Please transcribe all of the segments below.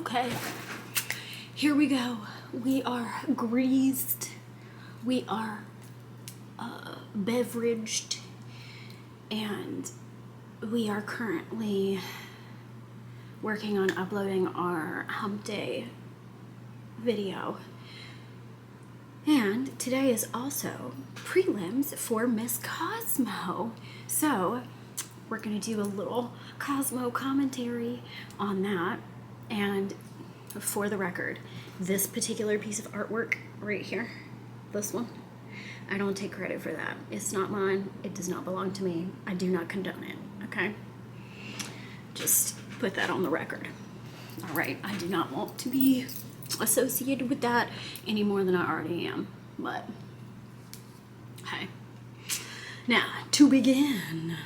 Okay, here we go. We are greased. We are beveraged. And we are currently working on uploading our hump day video. And today is also prelims for Miss Cosmo. So we're gonna do a little Cosmo commentary on that. And for the record, this particular piece of artwork right here, this one, I don't take credit for that. It's not mine. It does not belong to me. I do not condone it, okay? Just put that on the record. All right, I do not want to be associated with that any more than I already am, but hey. Now, to begin,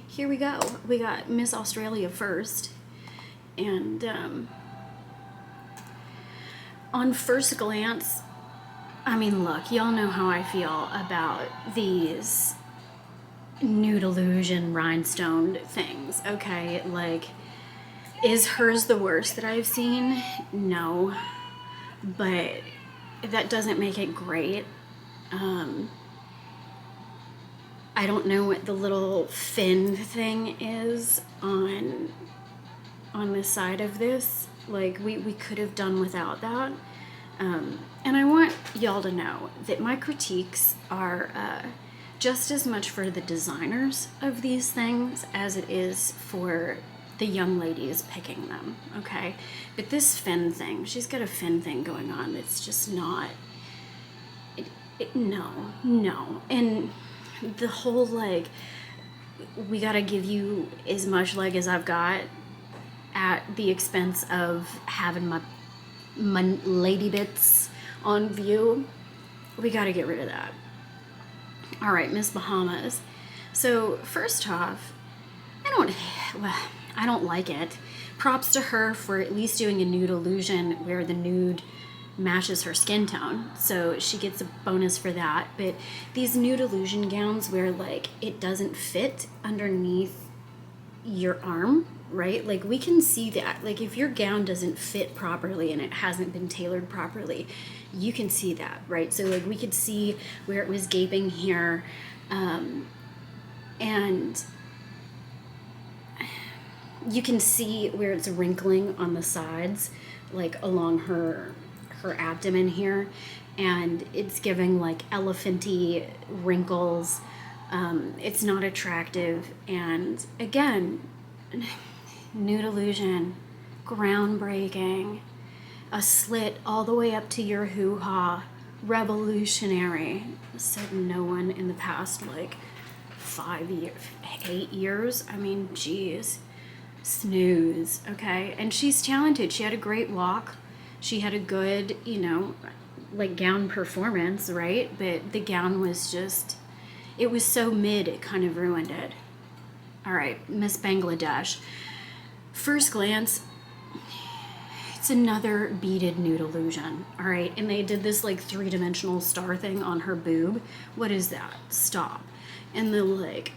here we go. We got Miss Australia first, and on first glance, I mean, look, y'all know how I feel about these nude illusion rhinestone things, okay? Like, is hers the worst that I've seen? No, but that doesn't make it great. I don't know what the little fin thing is on the side of this. Like, we could have done without that. And I want y'all to know that my critiques are just as much for the designers of these things as it is for the young ladies picking them, okay? But this fin thing, she's got a fin thing going on that's just not, no. And the whole, like, we gotta give you as much leg as I've got at the expense of having my lady bits on view, we gotta get rid of that. All right, Miss Bahamas. So first off, I don't like it. Props to her for at least doing a nude illusion where the nude matches her skin tone, so she gets a bonus for that. But these nude illusion gowns where, like, it doesn't fit underneath your arm, right? Like, we can see that. Like, if your gown doesn't fit properly and it hasn't been tailored properly, you can see that, right? So, like, we could see where it was gaping here, and you can see where it's wrinkling on the sides, like along her abdomen here, and it's giving like elephanty wrinkles. It's not attractive, and again, nude illusion, groundbreaking, a slit all the way up to your hoo-ha, revolutionary. Said no one in the past, like, 8 years. I mean, geez, snooze, okay? And she's talented. She had a great walk. She had a good, like, gown performance, right? But the gown was just, it was so mid, it kind of ruined it. All right, Miss Bangladesh. First glance, it's another beaded nude illusion, all right? And they did this, like, 3-dimensional star thing on her boob. What is that? Stop. And the, like,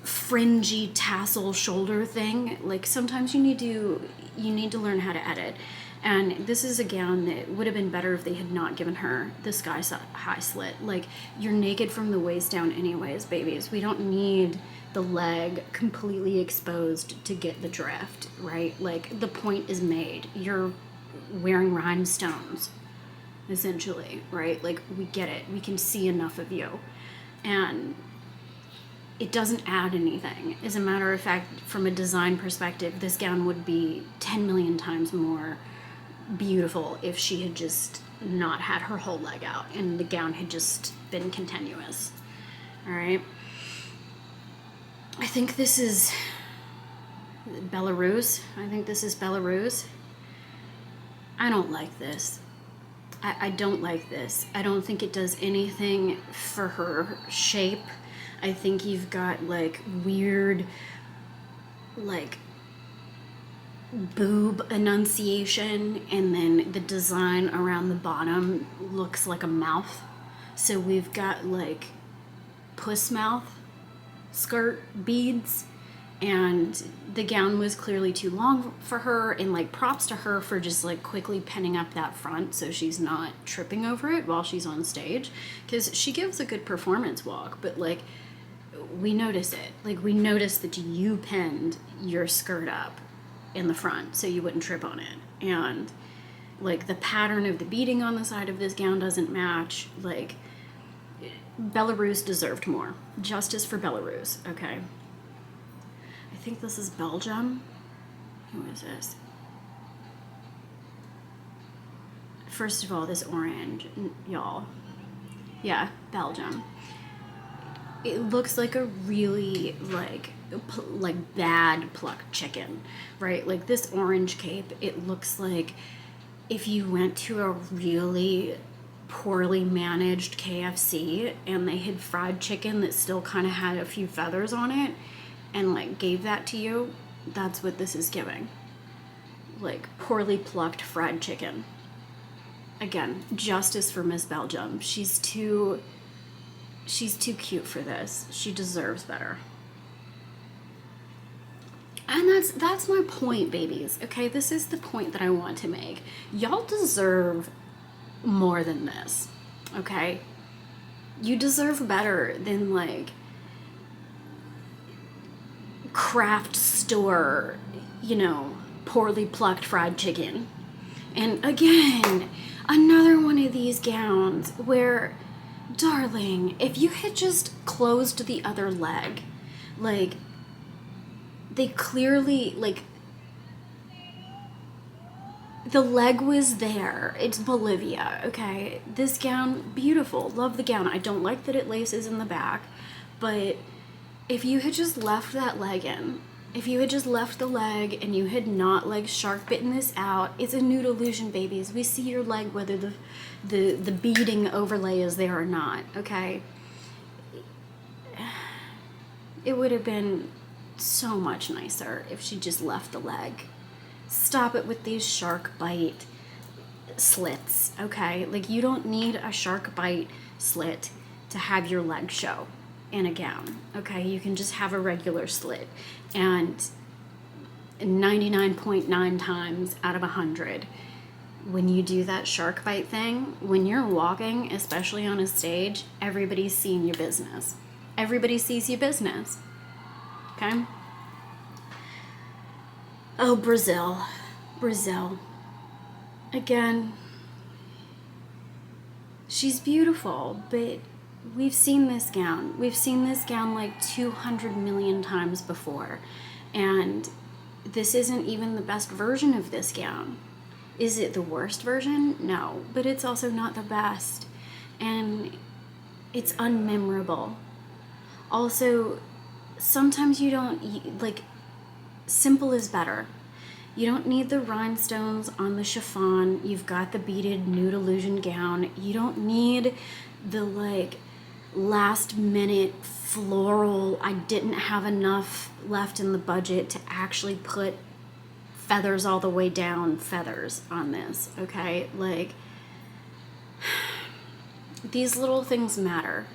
fringy tassel shoulder thing. Like, sometimes you need to learn how to edit. And this is a gown that would have been better if they had not given her the sky-high slit. Like, you're naked from the waist down anyways, babies. We don't need the leg completely exposed to get the drift, right? Like, the point is made. You're wearing rhinestones, essentially, right? Like, we get it. We can see enough of you. And it doesn't add anything. As a matter of fact, from a design perspective, this gown would be 10 million times more beautiful if she had just not had her whole leg out and the gown had just been continuous. All right. I think this is Belarus. I don't like this. I don't like this. I don't think it does anything for her shape. I think you've got, like, weird, like, boob enunciation, and then the design around the bottom looks like a mouth. So we've got, like, puss mouth skirt beads, and the gown was clearly too long for her, and like props to her for just like quickly pinning up that front so she's not tripping over it while she's on stage, because she gives a good performance walk, but like we notice it. Like we notice that you pinned your skirt up in the front so you wouldn't trip on it, and like the pattern of the beading on the side of this gown doesn't match. Like Belarus deserved more. Justice for Belarus, okay? I think this is Belgium. Who is this? First of all, this orange, y'all. Yeah, Belgium. It looks like a really like bad plucked chicken, right? Like this orange cape, it looks like if you went to a really poorly managed KFC and they had fried chicken that still kind of had a few feathers on it and like gave that to you. That's what this is giving. Like poorly plucked fried chicken. Again, justice for Miss Belgium. She's too cute for this. She deserves better. And that's my point, babies. Okay, this is the point that I want to make. Y'all deserve more than this. Okay? You deserve better than like craft store, poorly plucked fried chicken. And again, another one of these gowns where, darling, if you had just closed the other leg, like, they clearly, like, the leg was there. It's Bolivia, okay? This gown, beautiful. Love the gown. I don't like that it laces in the back, but if you had just left that leg in, if you had just left the leg and you had not like shark bitten this out, it's a nude illusion, babies. We see your leg whether the beading overlay is there or not, okay? It would have been so much nicer if she just left the leg. Stop it with these shark bite slits, okay? Like, you don't need a shark bite slit to have your leg show in a gown, okay? You can just have a regular slit. And 99.9 times out of 100, when you do that shark bite thing, when you're walking, especially on a stage, everybody's seeing your business. Everybody sees your business, okay? Oh, Brazil. Again, she's beautiful, but we've seen this gown. We've seen this gown like 200 million times before. And this isn't even the best version of this gown. Is it the worst version? No, but it's also not the best. And it's unmemorable. Also, sometimes you don't, like, simple is better. You don't need the rhinestones on the chiffon. You've got the beaded nude illusion gown. You don't need the, like, last minute floral, I didn't have enough left in the budget to actually put feathers all the way down feathers on this, okay? Like, these little things matter.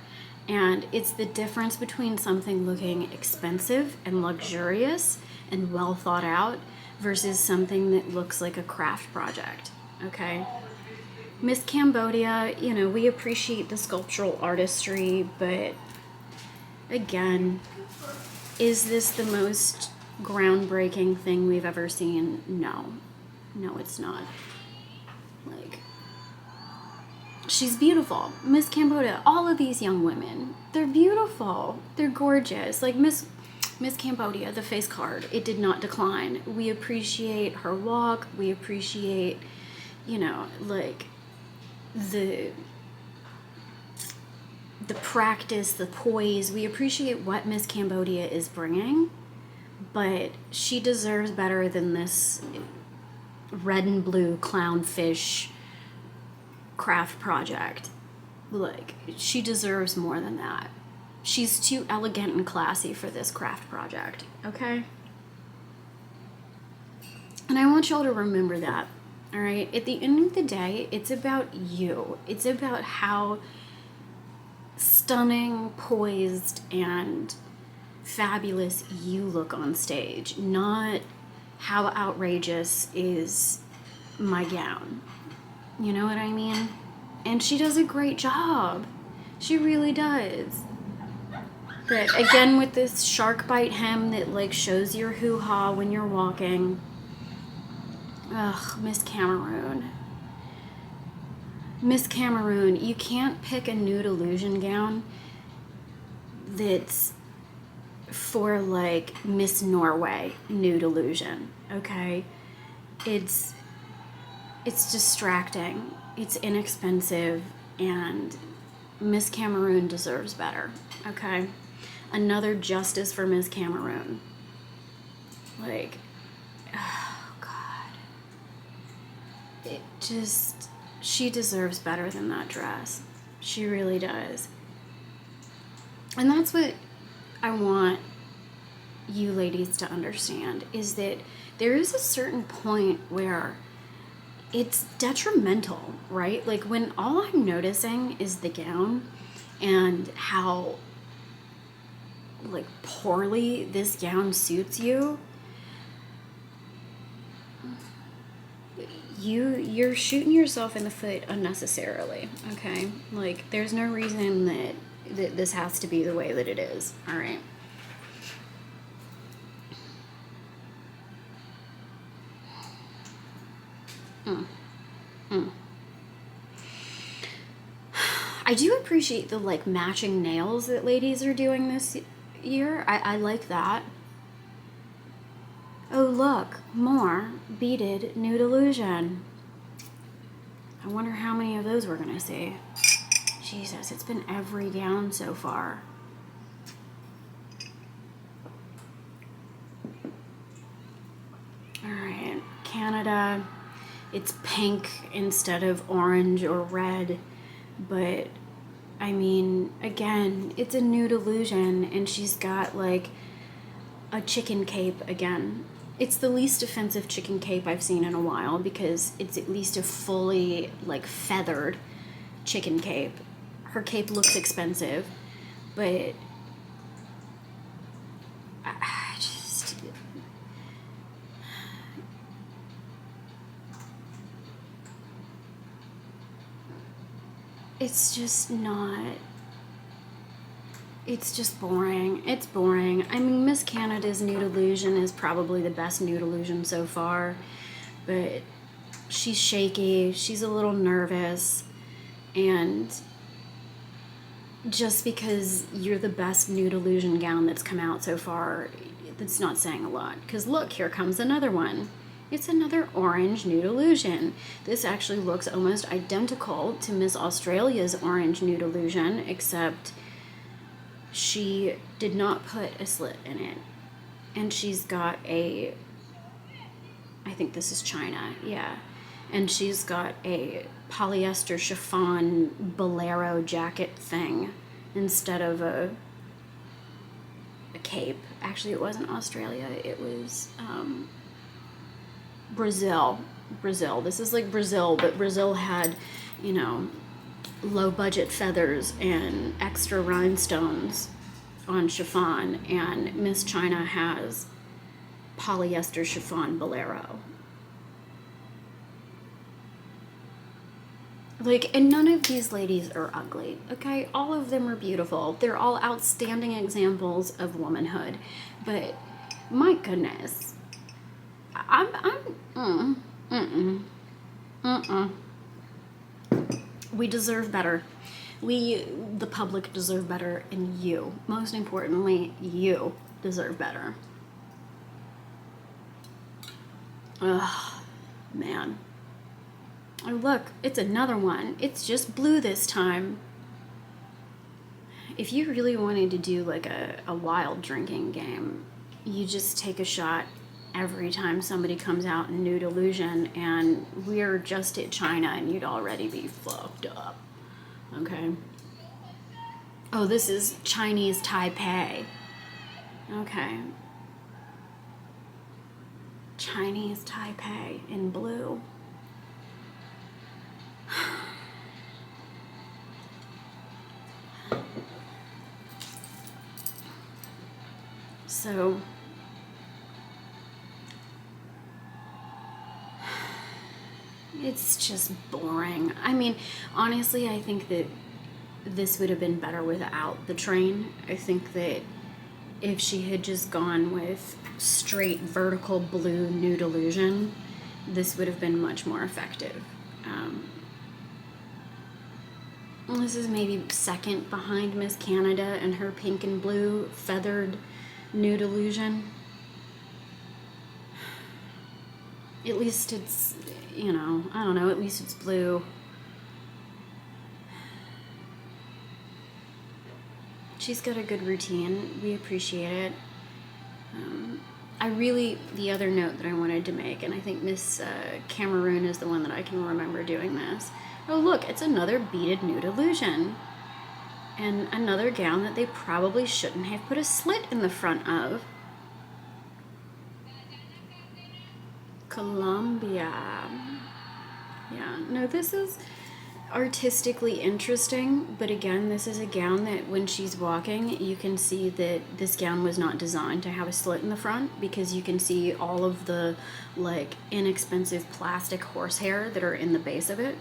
And it's the difference between something looking expensive and luxurious and well thought out versus something that looks like a craft project, okay? Miss Cambodia, we appreciate the sculptural artistry, but again, is this the most groundbreaking thing we've ever seen? No, it's not. Like, she's beautiful. Miss Cambodia, all of these young women, they're beautiful. They're gorgeous. Like Miss Cambodia, the face card, it did not decline. We appreciate her walk. We appreciate, like, the practice, the poise. We appreciate what Miss Cambodia is bringing, but she deserves better than this red and blue clownfish craft project. Like, she deserves more than that. She's too elegant and classy for this craft project, okay? And I want y'all to remember that, all right? At the end of the day, it's about you. It's about how stunning, poised, and fabulous you look on stage, not how outrageous is my gown. You know what I mean? And she does a great job. She really does. But again, with this shark bite hem that like shows your hoo-ha when you're walking. Ugh, Miss Cameroon. Miss Cameroon, you can't pick a nude illusion gown that's for like Miss Norway nude illusion, okay? It's distracting, it's inexpensive, and Miss Cameroon deserves better, okay? Another justice for Miss Cameroon. Like, oh God. It just, she deserves better than that dress. She really does. And that's what I want you ladies to understand, is that there is a certain point where it's detrimental, right? Like when all I'm noticing is the gown and how like poorly this gown suits you, you're shooting yourself in the foot unnecessarily, okay? Like there's no reason that this has to be the way that it is, all right? I do appreciate the like matching nails that ladies are doing this year. I like that. Oh look, more beaded nude illusion. I wonder how many of those we're gonna see. Jesus, it's been every gown so far. All right, Canada. It's pink instead of orange or red, but I mean, again, it's a nude illusion, and she's got like a chicken cape again. It's the least offensive chicken cape I've seen in a while because it's at least a fully like feathered chicken cape. Her cape looks expensive, but I just, it's just not, it's just boring. It's boring. I mean, Miss Canada's nude illusion is probably the best nude illusion so far, but she's shaky, she's a little nervous, and just because you're the best nude illusion gown that's come out so far, that's not saying a lot. Because look, here comes another one. It's another orange nude illusion. This actually looks almost identical to Miss Australia's orange nude illusion, except she did not put a slit in it. And she's got a, I think this is China, yeah. And she's got a polyester chiffon bolero jacket thing instead of a cape. Actually, it wasn't Australia, it was Brazil. This is like Brazil, but Brazil had, you know, low budget feathers and extra rhinestones on chiffon, and Miss China has polyester chiffon bolero. Like, and none of these ladies are ugly, okay? All of them are beautiful. They're all outstanding examples of womanhood. But my goodness, we deserve better. We, the public, deserve better, and you, most importantly, you deserve better. Ugh, man. Oh, look, it's another one. It's just blue this time. If you really wanted to do like a wild drinking game, you just take a shot every time somebody comes out in nude illusion, and we're just at China and you'd already be fucked up. Okay. Oh, this is Chinese Taipei. Okay. Chinese Taipei in blue. So it's just boring. I mean, honestly, I think that this would have been better without the train. I think that if she had just gone with straight vertical blue nude illusion, this would have been much more effective. This is maybe second behind Miss Canada and her pink and blue feathered nude illusion. At least it's, I don't know, at least it's blue. She's got a good routine. We appreciate it. The other note that I wanted to make, and I think Miss Cameroon is the one that I can remember doing this. Oh, look, it's another beaded nude illusion. And another gown that they probably shouldn't have put a slit in the front of. Columbia. Yeah, no, this is artistically interesting, but again, this is a gown that when she's walking, you can see that this gown was not designed to have a slit in the front, because you can see all of the like inexpensive plastic horsehair that are in the base of it.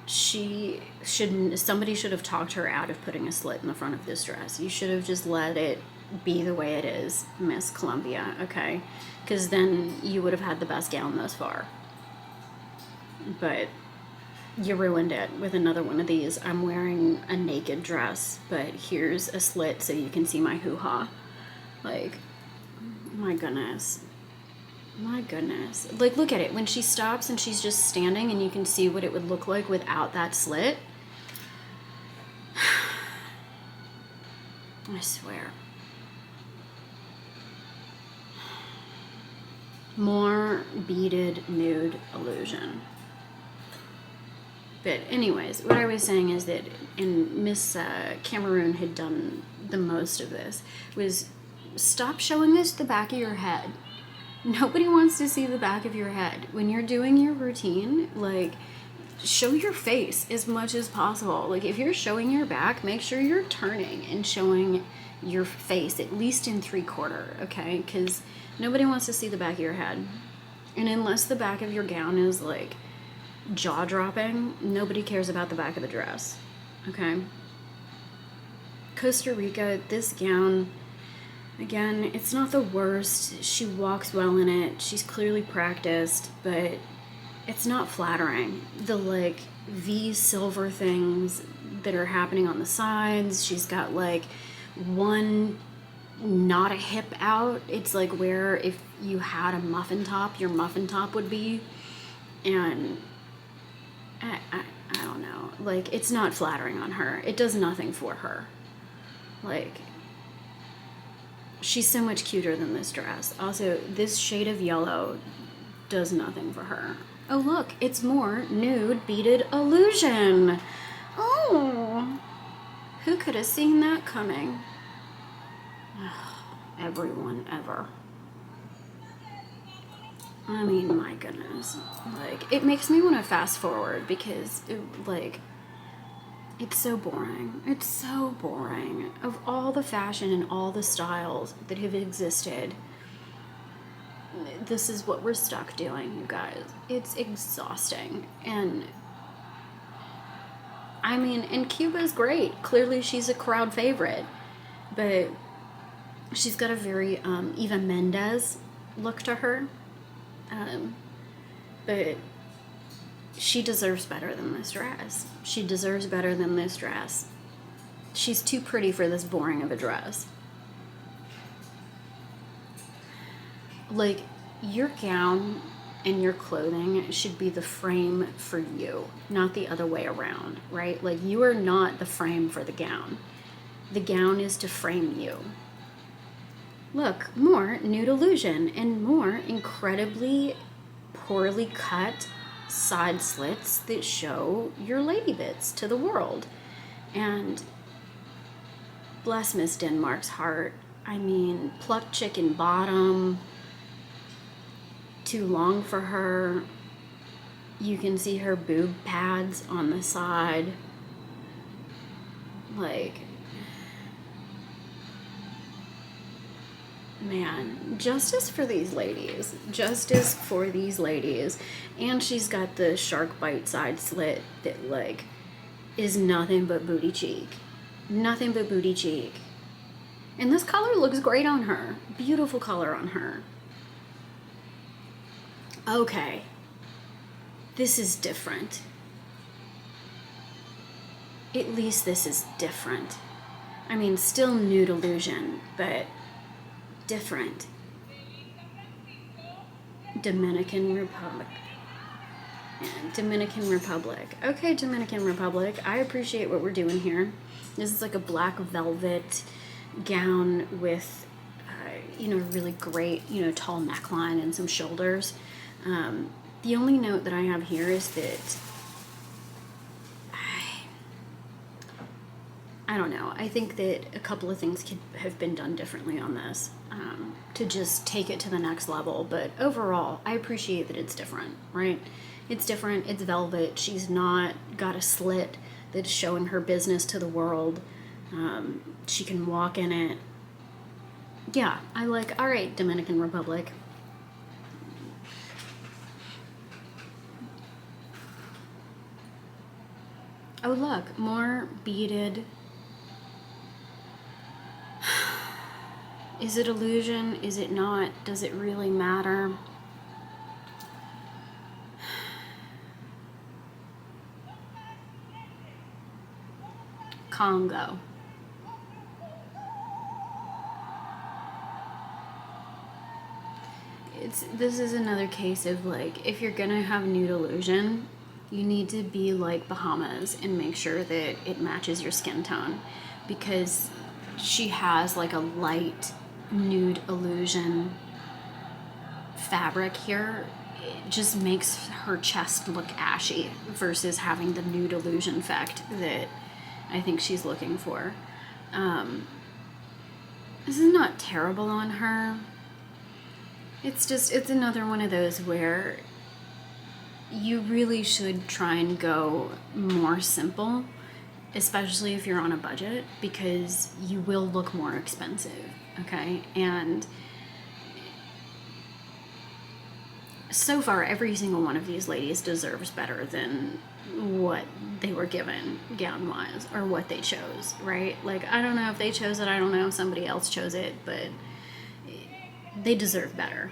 Somebody should have talked her out of putting a slit in the front of this dress. You should have just let it be the way it is, Miss Columbia, okay? Because then you would have had the best gown thus far. But you ruined it with another one of these. I'm wearing a naked dress, but here's a slit so you can see my hoo-ha. Like, my goodness. My goodness. Like, look at it. When she stops and she's just standing and you can see what it would look like without that slit. I swear. More beaded nude illusion. But anyways, what I was saying is that, and Miss Cameroon had done the most of this, was stop showing us the back of your head. Nobody wants to see the back of your head. When you're doing your routine, like, show your face as much as possible. Like, if you're showing your back, make sure you're turning and showing your face, at least in 3/4, okay? Because nobody wants to see the back of your head. And unless the back of your gown is, like, jaw-dropping, nobody cares about the back of the dress, okay? Costa Rica, this gown, again, it's not the worst. She walks well in it. She's clearly practiced, but it's not flattering. The, like, V silver things that are happening on the sides, she's got, like, one not a hip out. It's like where if you had a muffin top, your muffin top would be. And I don't know. Like, it's not flattering on her. It does nothing for her. Like, she's so much cuter than this dress. Also, this shade of yellow does nothing for her. Oh, look, it's more nude beaded illusion. Oh, who could have seen that coming? Everyone ever. I mean, my goodness. Like, it makes me want to fast forward because, it's so boring. It's so boring. Of all the fashion and all the styles that have existed, this is what we're stuck doing, you guys. It's exhausting. And, I mean, and Cuba's great. Clearly she's a crowd favorite. But she's got a very Eva Mendes look to her. But she deserves better than this dress. She deserves better than this dress. She's too pretty for this boring of a dress. Like, your gown and your clothing should be the frame for you, not the other way around, right? Like, you are not the frame for the gown. The gown is to frame you. Look, more nude illusion and more incredibly poorly cut side slits that show your lady bits to the world. And bless Miss Denmark's heart. I mean, plucked chicken bottom, too long for her. You can see her boob pads on the side. Like, man, justice for these ladies. Justice for these ladies. And she's got the shark bite side slit that, like, is nothing but booty cheek. Nothing but booty cheek. And this color looks great on her. Beautiful color on her. Okay. This is different. At least this is different. I mean, still nude illusion, but different. Dominican Republic. Dominican Republic. Okay, Dominican Republic. I appreciate what we're doing here. This is like a black velvet gown with, really great, tall neckline and some shoulders. The only note that I have here is that I don't know. I think that a couple of things could have been done differently on this to just take it to the next level. But overall, I appreciate that it's different, right? It's different. It's velvet. She's not got a slit that's showing her business to the world. She can walk in it. Yeah, I like, all right, Dominican Republic. Oh, look, more beaded. Is it illusion? Is it not? Does it really matter? Congo. This is another case of, like, if you're gonna have nude illusion, you need to be like Bahamas and make sure that it matches your skin tone, because she has like a light nude illusion fabric here. It just makes her chest look ashy versus having the nude illusion effect that I think she's looking for. This is not terrible on her. It's another one of those where you really should try and go more simple, especially if you're on a budget, because you will look more expensive, okay? And so far, every single one of these ladies deserves better than what they were given gown-wise, or what they chose, right? Like, I don't know if they chose it, I don't know if somebody else chose it, but they deserve better,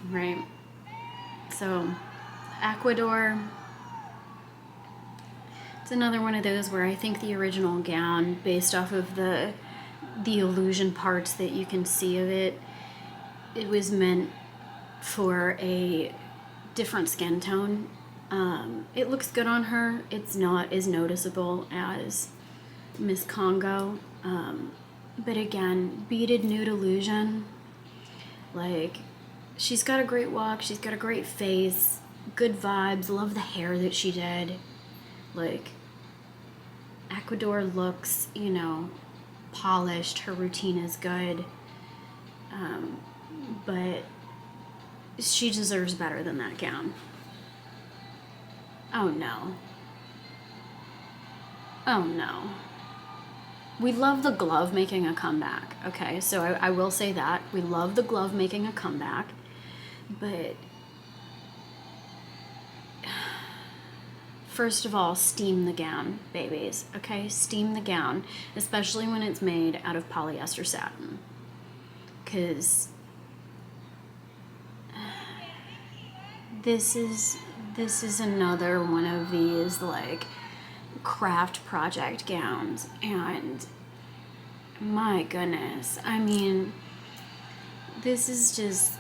right? So, Ecuador, it's another one of those where I think the original gown, based off of the illusion parts that you can see of it, it was meant for a different skin tone. It looks good on her. It's not as noticeable as Miss Congo. But again, beaded nude illusion. Like, she's got a great walk. She's got a great face. Good vibes. Love the hair that she did. Like, Ecuador looks, polished. Her routine is good. But she deserves better than that gown. Oh no. Oh no. We love the glove making a comeback, okay? So I will say that. We love the glove making a comeback. But first of all, steam the gown, babies, okay? Steam the gown, especially when it's made out of polyester satin. Because this is another one of these, like, craft project gowns, and my goodness, I mean, this is just,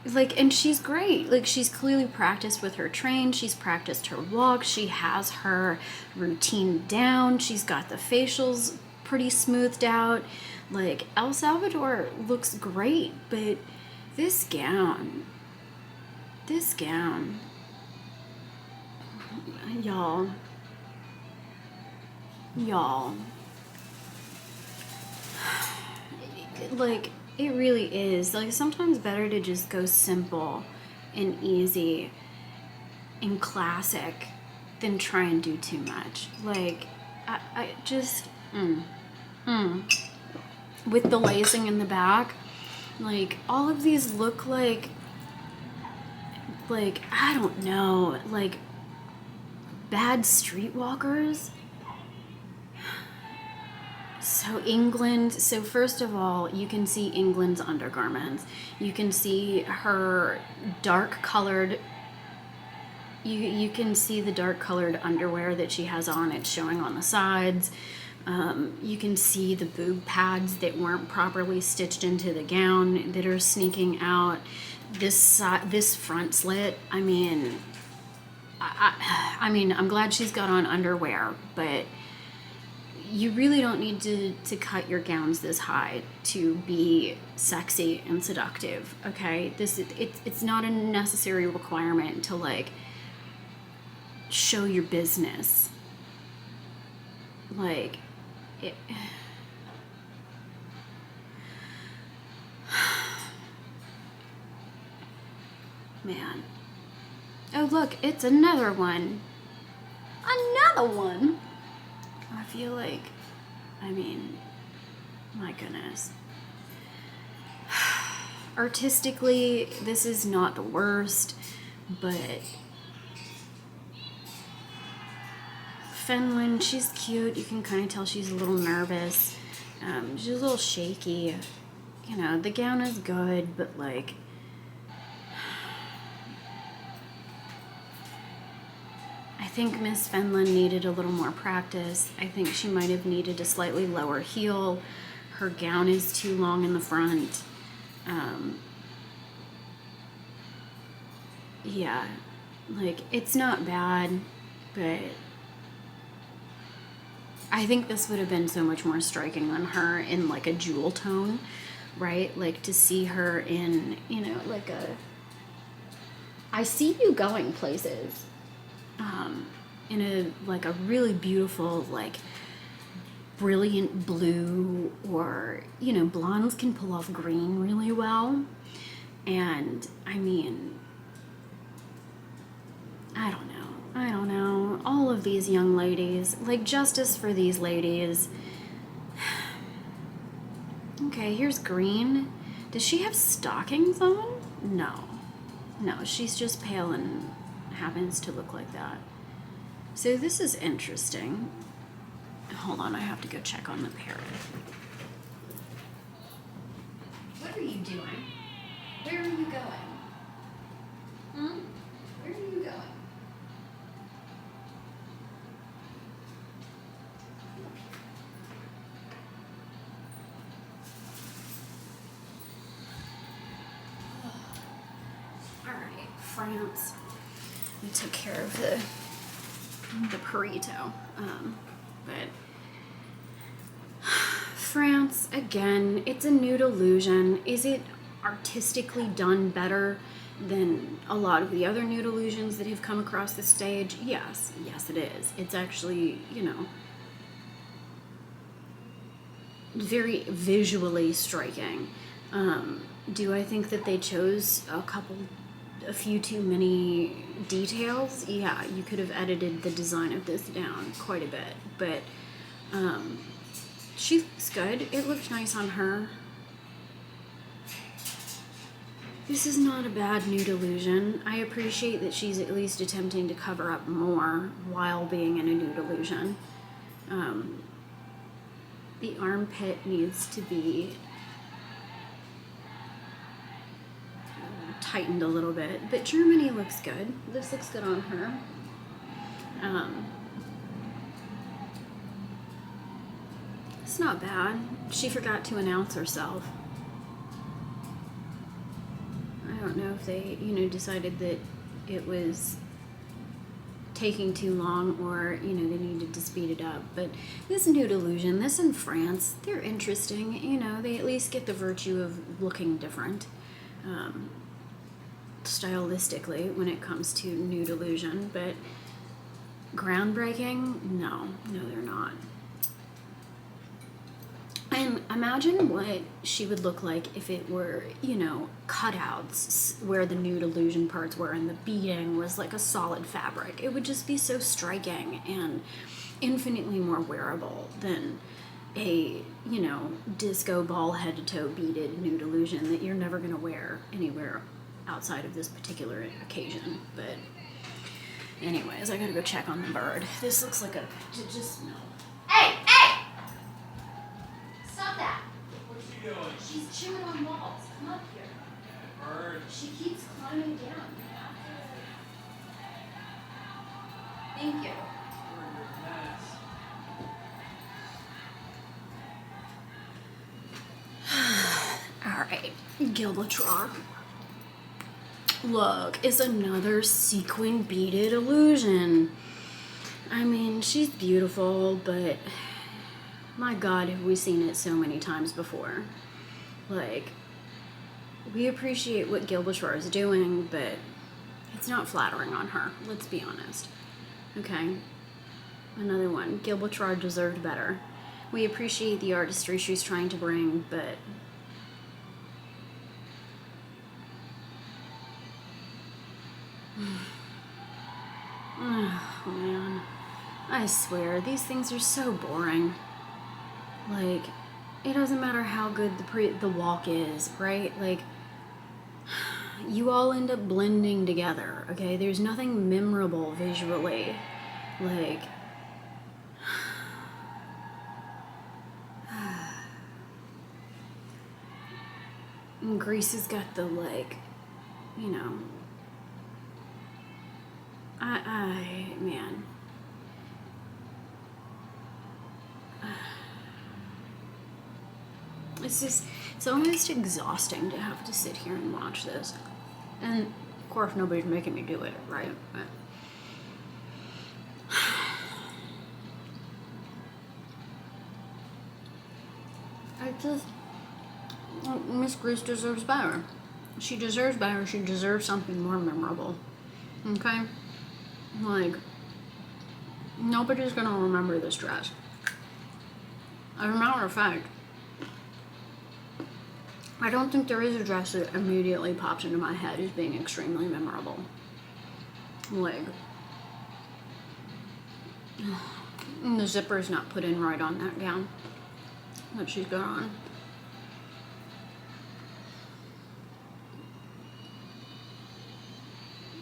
like, and she's great. Like, she's clearly practiced with her train. She's practiced her walk. She has her routine down. She's got the facials pretty smoothed out. Like, El Salvador looks great, but this gown, y'all, like, it really is, like, sometimes better to just go simple and easy and classic than try and do too much. Like, I just, with the lacing in the back, like, all of these look like, I don't know, like, bad streetwalkers. So first of all, you can see England's undergarments. You can see her dark colored, you can see the dark colored underwear that she has on. It's showing on the sides. You can see the boob pads that weren't properly stitched into the gown that are sneaking out. This front slit, I mean, I'm glad she's got on underwear, but you really don't need to cut your gowns this high to be sexy and seductive, okay? It's not a necessary requirement to, like, show your business. Like, it... Man. Oh, look, it's another one. Another one! I feel like, I mean, my goodness. Artistically, this is not the worst, but Finland, she's cute. You can kind of tell she's a little nervous. She's a little shaky. You know, the gown is good, but, like, I think Miss Finland needed a little more practice. I think she might have needed a slightly lower heel. Her gown is too long in the front. Yeah, like, it's not bad, but I think this would have been so much more striking on her in, like, a jewel tone, right? Like, to see her in, you know, like a... I see you going places. In a, like, a really beautiful, like, brilliant blue, or, you know, blondes can pull off green really well. And, I mean, I don't know. All of these young ladies, like, justice for these ladies. Okay, here's green. Does she have stockings on? No, she's just pale and happens to look like that. So this is interesting. Hold on, I have to go check on the parrot. What are you doing? Where are you going? Where are you going? All right, France. We took care of the burrito, but France, again, it's a nude illusion. Is it artistically done better than a lot of the other nude illusions that have come across the stage? Yes it is. It's actually, you know, very visually striking. Do I think that they chose a few too many details? Yeah, you could have edited the design of this down quite a bit, but she looks good. It looked nice on her. This is not a bad nude illusion. I appreciate that she's at least attempting to cover up more while being in a nude illusion. The armpit needs to be tightened a little bit, but Germany looks good. This looks good on her. It's not bad. She forgot to announce herself. I don't know if they, you know, decided that it was taking too long, or, you know, they needed to speed it up. But this nude illusion, this in France, they're interesting. You know, they at least get the virtue of looking different. Stylistically, when it comes to nude illusion, but groundbreaking, no, they're not. And imagine what she would look like if it were, you know, cutouts where the nude illusion parts were and the beading was like a solid fabric. It would just be so striking and infinitely more wearable than a, you know, disco ball head to toe beaded nude illusion that you're never going to wear anywhere outside of this particular occasion. But anyways, I gotta go check on the bird. This looks like a, just no. Hey, hey! Stop that. What's she doing? She's chewing on walls. Come up here. Bird. She keeps climbing down. Thank you. Bird, you're a mess. Alright, Gilbatrar. Look, it's another sequin beaded illusion. I mean, she's beautiful, but my God, have we seen it so many times before. Like, we appreciate what Gilbatrar is doing, but it's not flattering on her, let's be honest. Okay, another one. Gilbatrar deserved better. We appreciate the artistry she's trying to bring, but oh man, I swear, these things are so boring. Like, it doesn't matter how good the walk is, right? Like, you all end up blending together, okay? There's nothing memorable visually. Like, Greece has got the, like, you know, man. It's almost exhausting to have to sit here and watch this. And, of course, nobody's making me do it, right? But Miss Grease deserves better. She deserves better. She deserves something more memorable. Okay? Like, nobody's gonna remember this dress. As a matter of fact, I don't think there is a dress that immediately pops into my head as being extremely memorable. Like, the zipper's not put in right on that gown that she's got on.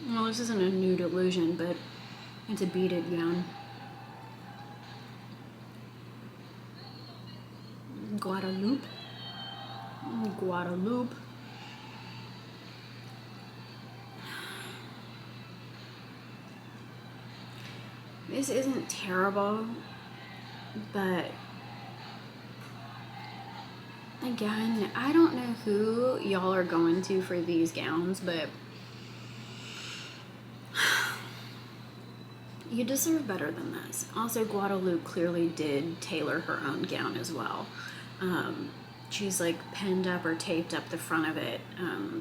Well, this isn't a nude illusion, but it's a beaded gown. Guadalupe. Guadalupe. This isn't terrible, but again, I don't know who y'all are going to for these gowns, but you deserve better than this. Also, Guadalupe clearly did tailor her own gown as well. She's like pinned up or taped up the front of it,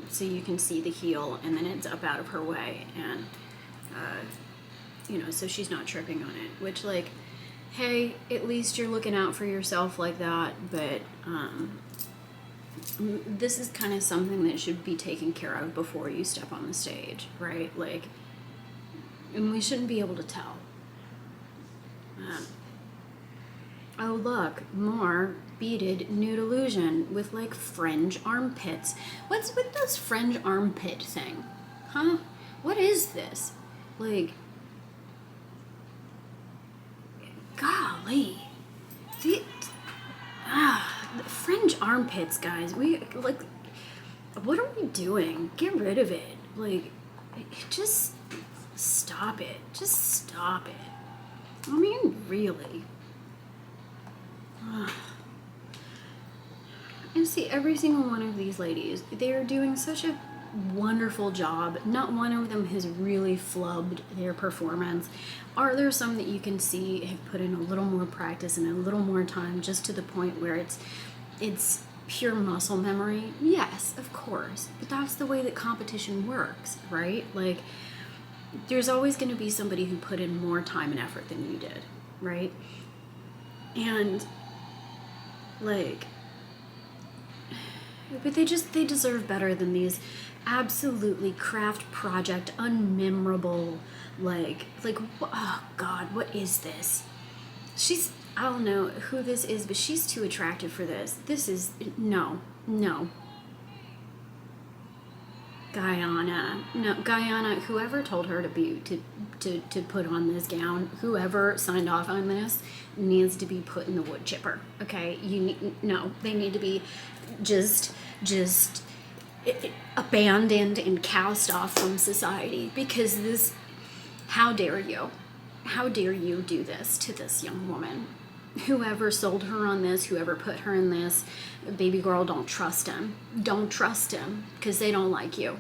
so you can see the heel, and then it's up out of her way, and you know, so she's not tripping on it, which, like, hey, at least you're looking out for yourself like that. But this is kind of something that should be taken care of before you step on the stage, right? Like, and we shouldn't be able to tell. Oh look, more beaded nude illusion with, like, fringe armpits. What's with this fringe armpit thing? Huh? What is this? Like, golly. The fringe armpits, guys. We, like, what are we doing? Get rid of it. Like, just stop it. Just stop it. I mean, really. And see, every single one of these ladies, they are doing such a wonderful job. Not one of them has really flubbed their performance. Are there some that you can see have put in a little more practice and a little more time, just to the point where it's pure muscle memory? Yes, of course. But that's the way that competition works, right? Like, there's always going to be somebody who put in more time and effort than you did, right? And, like, but they deserve better than these absolutely craft project, unmemorable, like, oh God, what is this? I don't know who this is, but she's too attractive for this. This is, no. Guyana, whoever told her to put on this gown, whoever signed off on this needs to be put in the wood chipper. Okay, they need to be just abandoned and cast off from society, because this, how dare you do this to this young woman? Whoever sold her on this, whoever put her in this, baby girl, don't trust him, because they don't like you.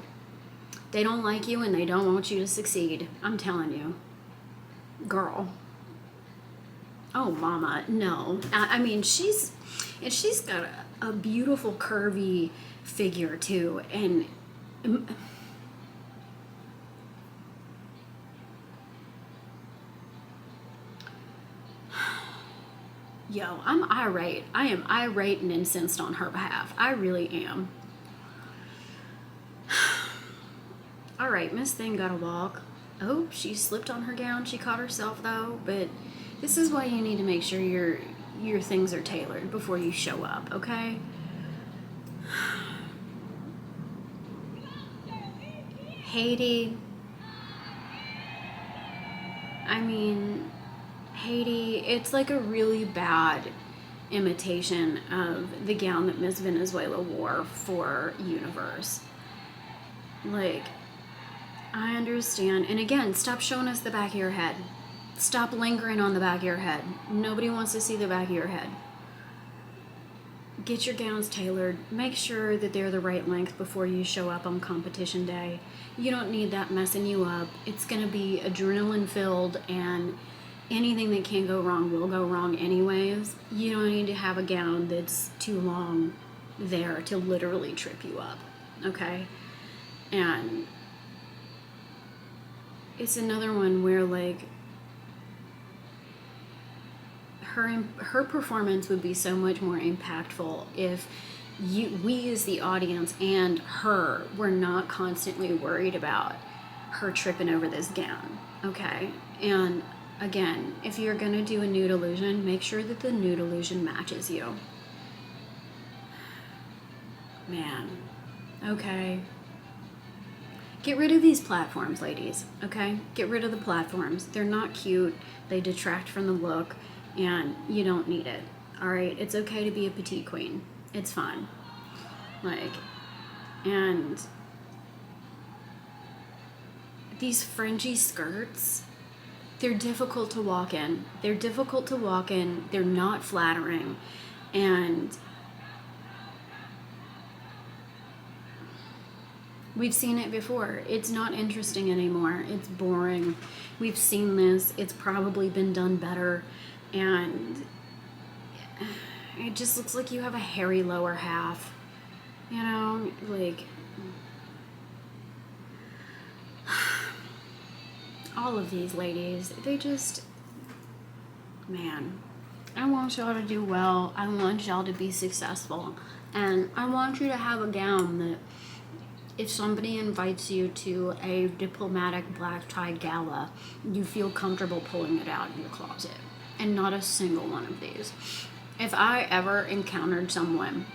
They don't like you, and they don't want you to succeed. I'm telling you, girl. Oh, mama, no. I mean, she's got a beautiful curvy figure too, and yo, I'm irate. I am irate and incensed on her behalf. I really am. All right, Miss Thing got a walk. Oh, she slipped on her gown. She caught herself though, but this is why you need to make sure your things are tailored before you show up, okay? Haiti. I mean, Haiti, it's like a really bad imitation of the gown that Miss Venezuela wore for Universe. Like, I understand. And again, stop showing us the back of your head. Stop lingering on the back of your head. Nobody wants to see the back of your head. Get your gowns tailored. Make sure that they're the right length before you show up on competition day. You don't need that messing you up. It's going to be adrenaline filled, and anything that can go wrong will go wrong anyways. You don't need to have a gown that's too long there to literally trip you up, okay? And it's another one where, like, her performance would be so much more impactful if we as the audience and her were not constantly worried about her tripping over this gown, okay? And again, if you're gonna do a nude illusion, make sure that the nude illusion matches you. Man, okay. Get rid of these platforms, ladies, okay? Get rid of the platforms. They're not cute. They detract from the look, and you don't need it, all right? It's okay to be a petite queen. It's fine. Like, and these fringy skirts, they're difficult to walk in. They're not flattering, and we've seen it before. It's not interesting anymore. It's boring. We've seen this. It's probably been done better, and it just looks like you have a hairy lower half. You know, like, all of these ladies, they just, man, I want y'all to do well. I want y'all to be successful. And I want you to have a gown that, if somebody invites you to a diplomatic black-tied gala, you feel comfortable pulling it out in your closet. And not a single one of these. If I ever encountered someone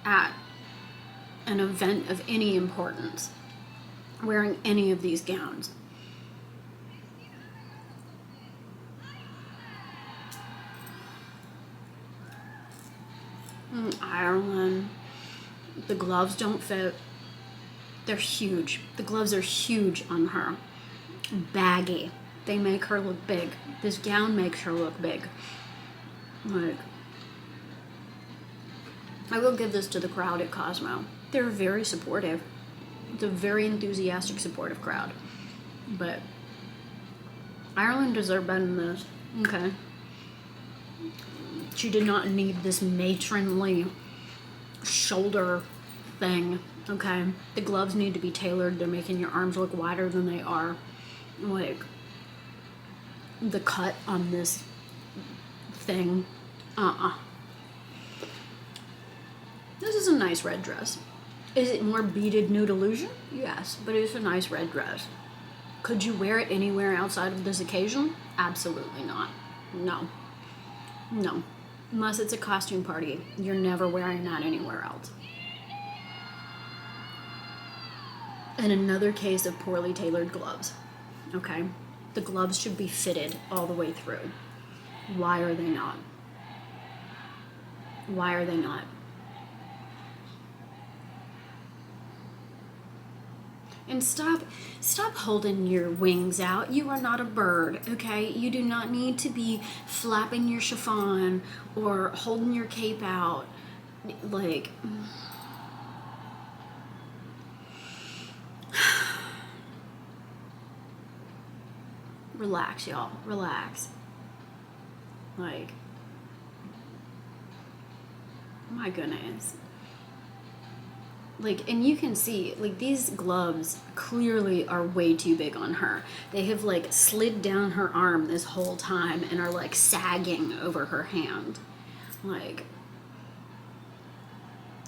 at an event of any importance wearing any of these gowns, Ireland, the gloves don't fit. They're huge. The gloves are huge on her. Baggy. They make her look big. This gown makes her look big. Like, I will give this to the crowd at Cosmo. They're very supportive. It's a very enthusiastic, supportive crowd. But Ireland deserved better than this. Okay. She did not need this matronly shoulder thing. Okay. The gloves need to be tailored. They're making your arms look wider than they are. Like, the cut on this thing. This is a nice red dress. Is it more beaded nude illusion? Yes, but it's a nice red dress. Could you wear it anywhere outside of this occasion? Absolutely not. No. No. Unless it's a costume party, you're never wearing that anywhere else. And another case of poorly tailored gloves. Okay? The gloves should be fitted all the way through. Why are they not? Why are they not? And stop holding your wings out. You are not a bird, okay? You do not need to be flapping your chiffon or holding your cape out. Like, relax, y'all. Relax. Like, my goodness. Like, and you can see, like, these gloves clearly are way too big on her. They have, like, slid down her arm this whole time and are, like, sagging over her hand. Like,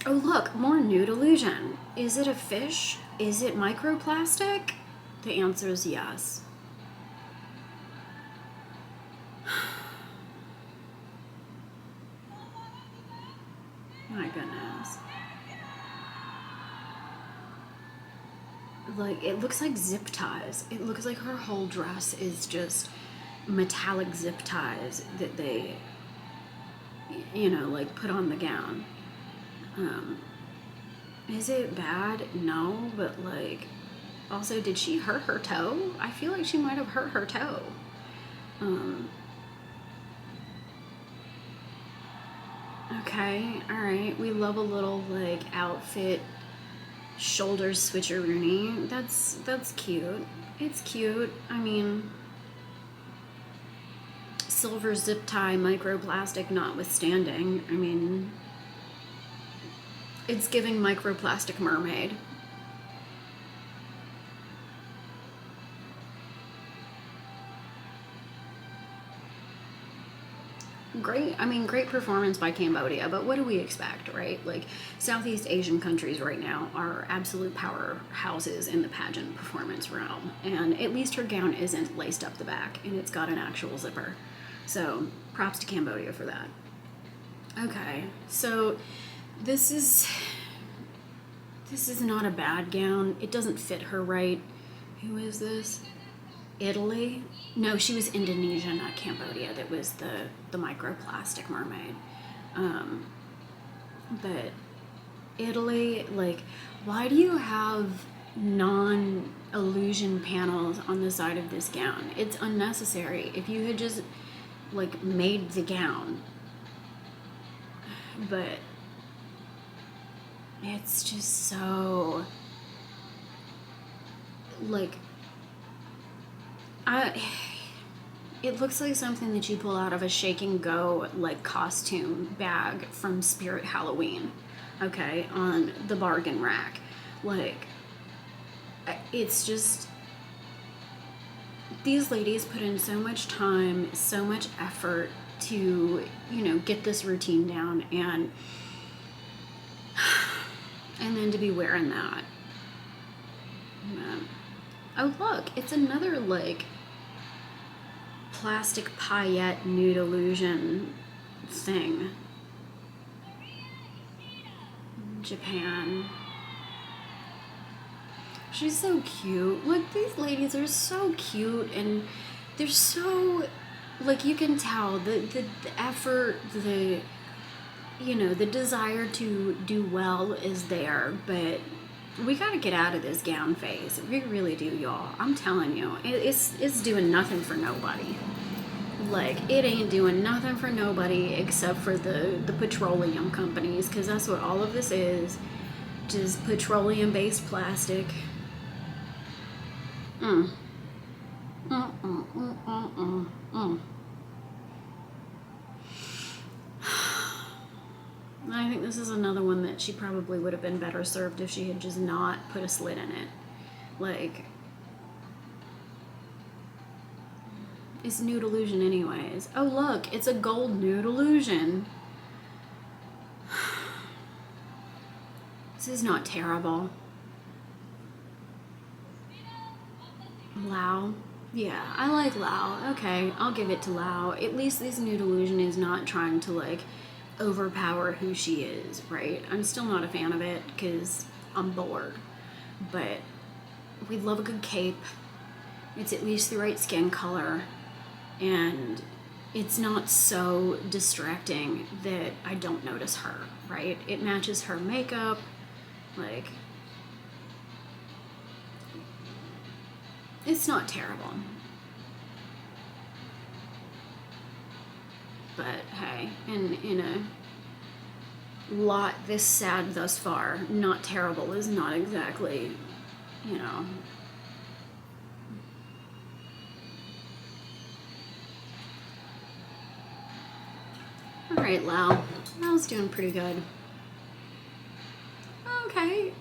oh, look, more nude illusion. Is it a fish? Is it microplastic? The answer is yes. My goodness. Like, it looks like zip ties. It looks like her whole dress is just metallic zip ties that they, you know, like, put on the gown. Is it bad? No, but, like, also, did she hurt her toe? I feel like she might have hurt her toe. Okay, alright. We love a little, like, outfit shoulder switcheroony. That's cute. It's cute. I mean, silver zip tie, microplastic notwithstanding. I mean, it's giving microplastic mermaid. Great performance by Cambodia, but what do we expect, right? Like, Southeast Asian countries right now are absolute powerhouses in the pageant performance realm, and at least her gown isn't laced up the back, and it's got an actual zipper. So, props to Cambodia for that. Okay, so this is not a bad gown. It doesn't fit her right. Who is this? Italy? No, she was Indonesia, not Cambodia. That was the microplastic mermaid. But Italy, like, why do you have non-illusion panels on the side of this gown? It's unnecessary. If you had just, like, made the gown. But it's just so, like, it looks like something that you pull out of a shake and go, like, costume bag from Spirit Halloween, okay, on the bargain rack. Like, it's just, these ladies put in so much time, so much effort to, you know, get this routine down, and then to be wearing that. Man. Oh, look, it's another, like, plastic paillette nude illusion thing. Japan. She's so cute. Look, these ladies are so cute, and they're so, like, you can tell the effort, the, you know, the desire to do well is there, but we gotta get out of this gown phase. We really do, y'all. I'm telling you, it's doing nothing for nobody. Like, it ain't doing nothing for nobody except for the petroleum companies, because that's what all of this is. Just petroleum-based plastic. I think this is another one that she probably would have been better served if she had just not put a slit in it. Like, it's nude illusion anyways. Oh, look, it's a gold nude illusion. This is not terrible. Wow. Yeah, I like Lau. Okay, I'll give it to Lau. At least this new delusion is not trying to like overpower who she is, right? I'm still not a fan of it because I'm bored. But we love a good cape. It's at least the right skin color. And it's not so distracting that I don't notice her, right? It matches her makeup. Like, it's not terrible. But hey, in a lot this sad thus far, not terrible is not exactly, you know. All right, Lau. Lau's doing pretty good. Okay.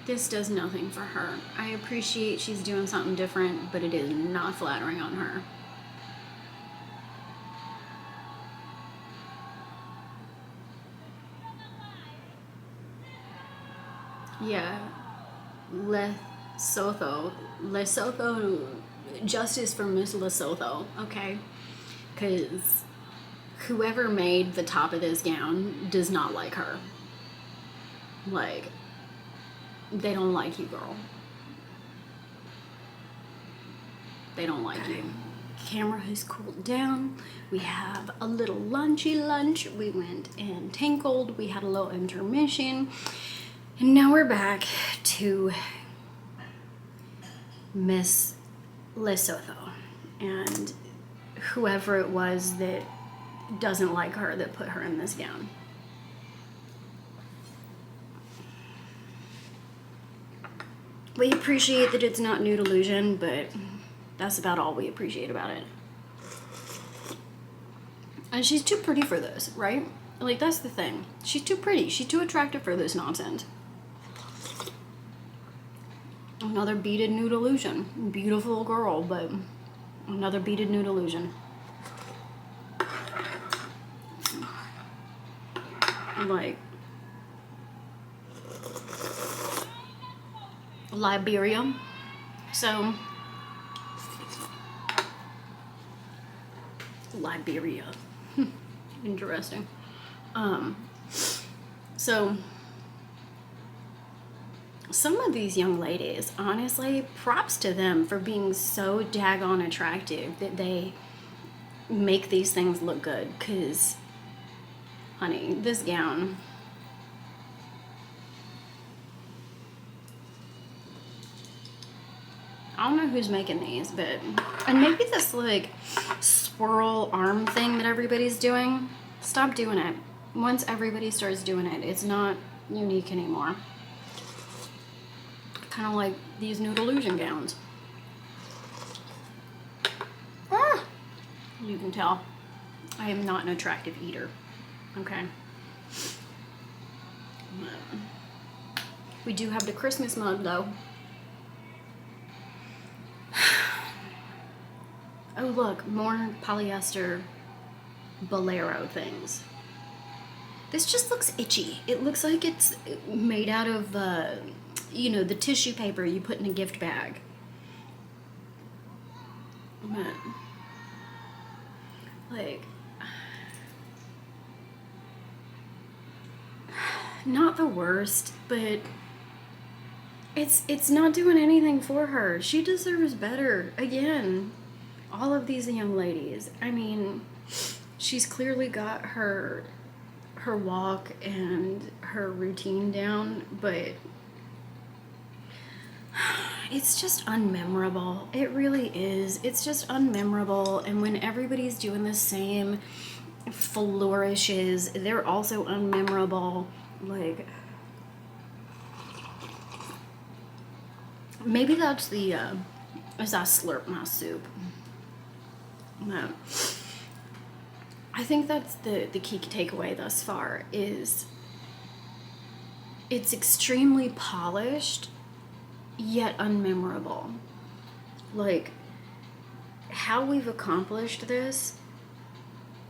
This does nothing for her. I appreciate she's doing something different, but it is not flattering on her. Yeah. Lesotho, justice for Miss Lesotho, okay? Because whoever made the top of this gown does not like her. Like, they don't like you, girl. They don't like you. Camera has cooled down. We have a little lunchy lunch. We went and tinkled. We had a little intermission. And now we're back to Miss Lesotho and whoever it was that doesn't like her that put her in this gown. We appreciate that it's not nude illusion, but that's about all we appreciate about it. And she's too pretty for this, right? Like, that's the thing. She's too pretty. She's too attractive for this nonsense. Another beaded nude illusion. Beautiful girl, but another beaded nude illusion. Like, Liberia. So, Liberia. Interesting. So, some of these young ladies, honestly, props to them for being so daggone attractive that they make these things look good. Because, honey, this gown. I don't know who's making these, but... And maybe this, like, swirl arm thing that everybody's doing, stop doing it. Once everybody starts doing it, it's not unique anymore. Kind of like these nude illusion gowns. Ah! You can tell I am not an attractive eater. Okay. We do have the Christmas mug, though. Oh, look, more polyester bolero things. This just looks itchy. It looks like it's made out of, you know, the tissue paper you put in a gift bag. But, like, not the worst, but it's not doing anything for her. She deserves better. Again, all of these young ladies. I mean, she's clearly got her walk and her routine down, but it's just unmemorable. It really is. It's just unmemorable. And when everybody's doing the same flourishes, they're also unmemorable. Like, maybe that's the, as I slurp my soup. No. I think that's the key takeaway thus far is it's extremely polished, yet unmemorable. Like, how we've accomplished this,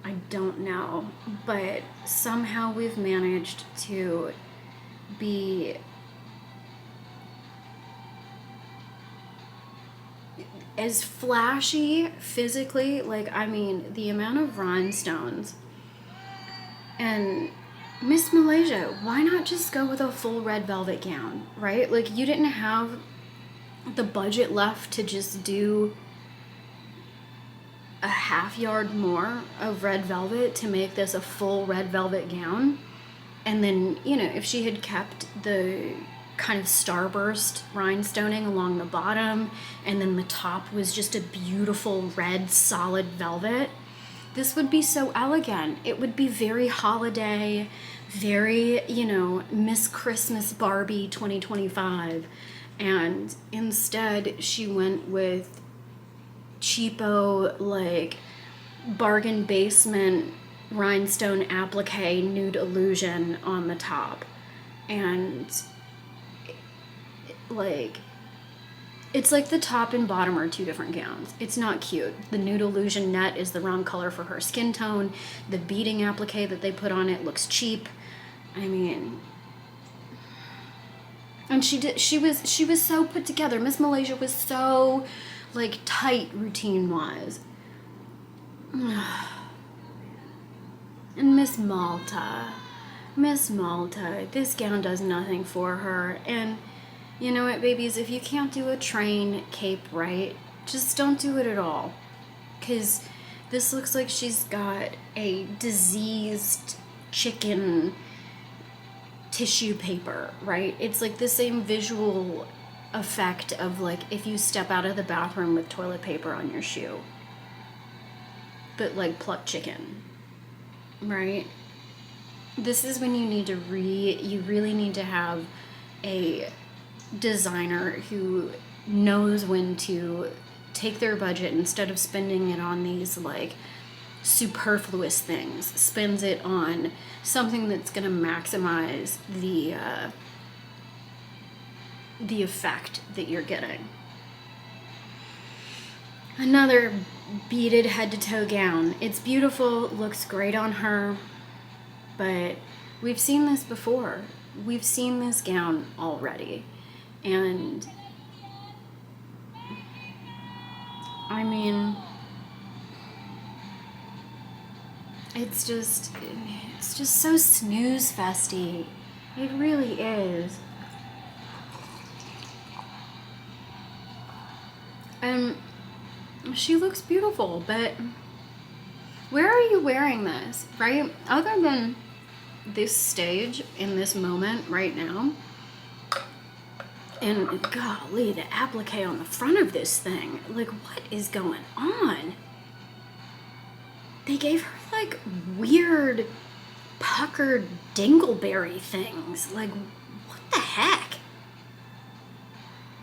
I don't know, but somehow we've managed to be as flashy physically, like, I mean, the amount of rhinestones. And Miss Malaysia, why not just go with a full red velvet gown, right? Like, you didn't have the budget left to just do a half yard more of red velvet to make this a full red velvet gown. And then, you know, if she had kept the kind of starburst rhinestoning along the bottom, and then the top was just a beautiful red solid velvet, this would be so elegant. It would be very holiday, very, you know, Miss Christmas Barbie 2025. And instead she went with cheapo, like, bargain basement rhinestone applique nude illusion on the top. And like, it's like the top and bottom are two different gowns. It's not cute. The nude illusion net is the wrong color for her skin tone. The beading applique that they put on it looks cheap. I mean, and she was so put together. Miss Malaysia was so, like, tight routine wise. And Miss Malta, this gown does nothing for her. And you know what, babies, if you can't do a train cape right, just don't do it at all. Because this looks like she's got a diseased chicken tissue paper, right? It's like the same visual effect of, like, if you step out of the bathroom with toilet paper on your shoe. But, like, plucked chicken, right? This is when you need to you really need to have a designer who knows when to take their budget, instead of spending it on these, like, superfluous things, spends it on something that's going to maximize the effect that you're getting. Another beaded head to toe gown. It's beautiful, looks great on her, but we've seen this before. We've seen this gown already. And I mean, it's just so snooze festy. It really is. And she looks beautiful, but where are you wearing this, right? Other than this stage in this moment right now, and golly, the applique on the front of this thing, like, what is going on? They gave her, like, weird puckered dingleberry things. Like, what the heck?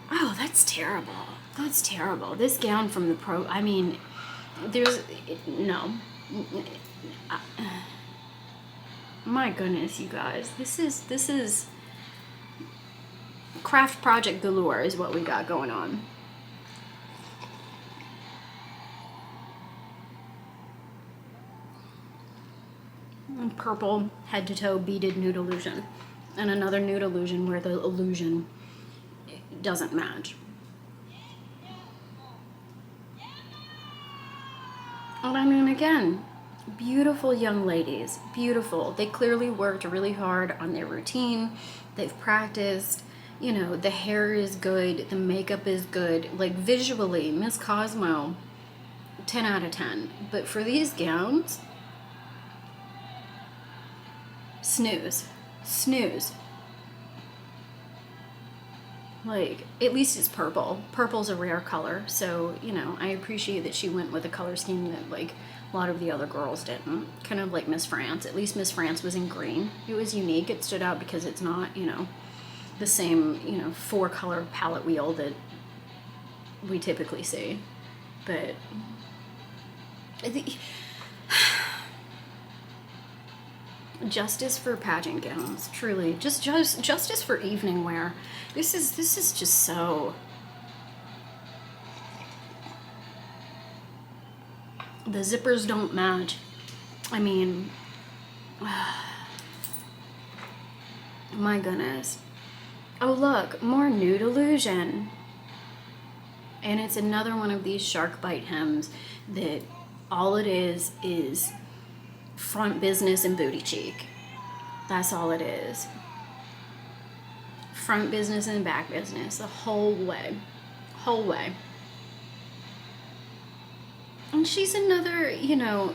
Oh, that's terrible. That's terrible. This gown from the I mean, no. My goodness, you guys. This is craft project galore is what we got going on. And purple head to toe beaded nude illusion. And another nude illusion where the illusion doesn't match. And I mean, again, beautiful young ladies, beautiful. They clearly worked really hard on their routine. They've practiced. You know, the hair is good, the makeup is good. Like, visually, Miss Cosmo, 10 out of 10. But for these gowns, snooze. Like, at least it's purple. Purple's a rare color, so, you know, I appreciate that she went with a color scheme that, like, a lot of the other girls didn't. Kind of like Miss France. At least Miss France was in green. It was unique. It stood out because it's not, you know, the same, you know, 4-color palette wheel that we typically see. But justice for pageant gowns, truly. Just justice for evening wear. This is just so. The zippers don't match. I mean, my goodness. Oh, look, more nude illusion. And it's another one of these shark bite hems that all it is front business and booty cheek. That's all it is. Front business and back business, the whole way. Whole way. And she's another, you know,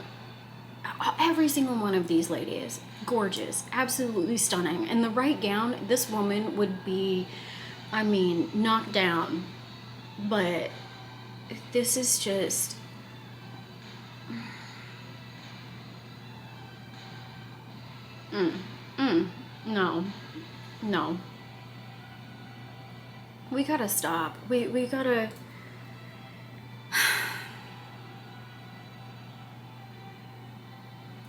every single one of these ladies, gorgeous, absolutely stunning. In the right gown, this woman would be, I mean, knocked down. But this is just... No. No. We gotta stop. We gotta...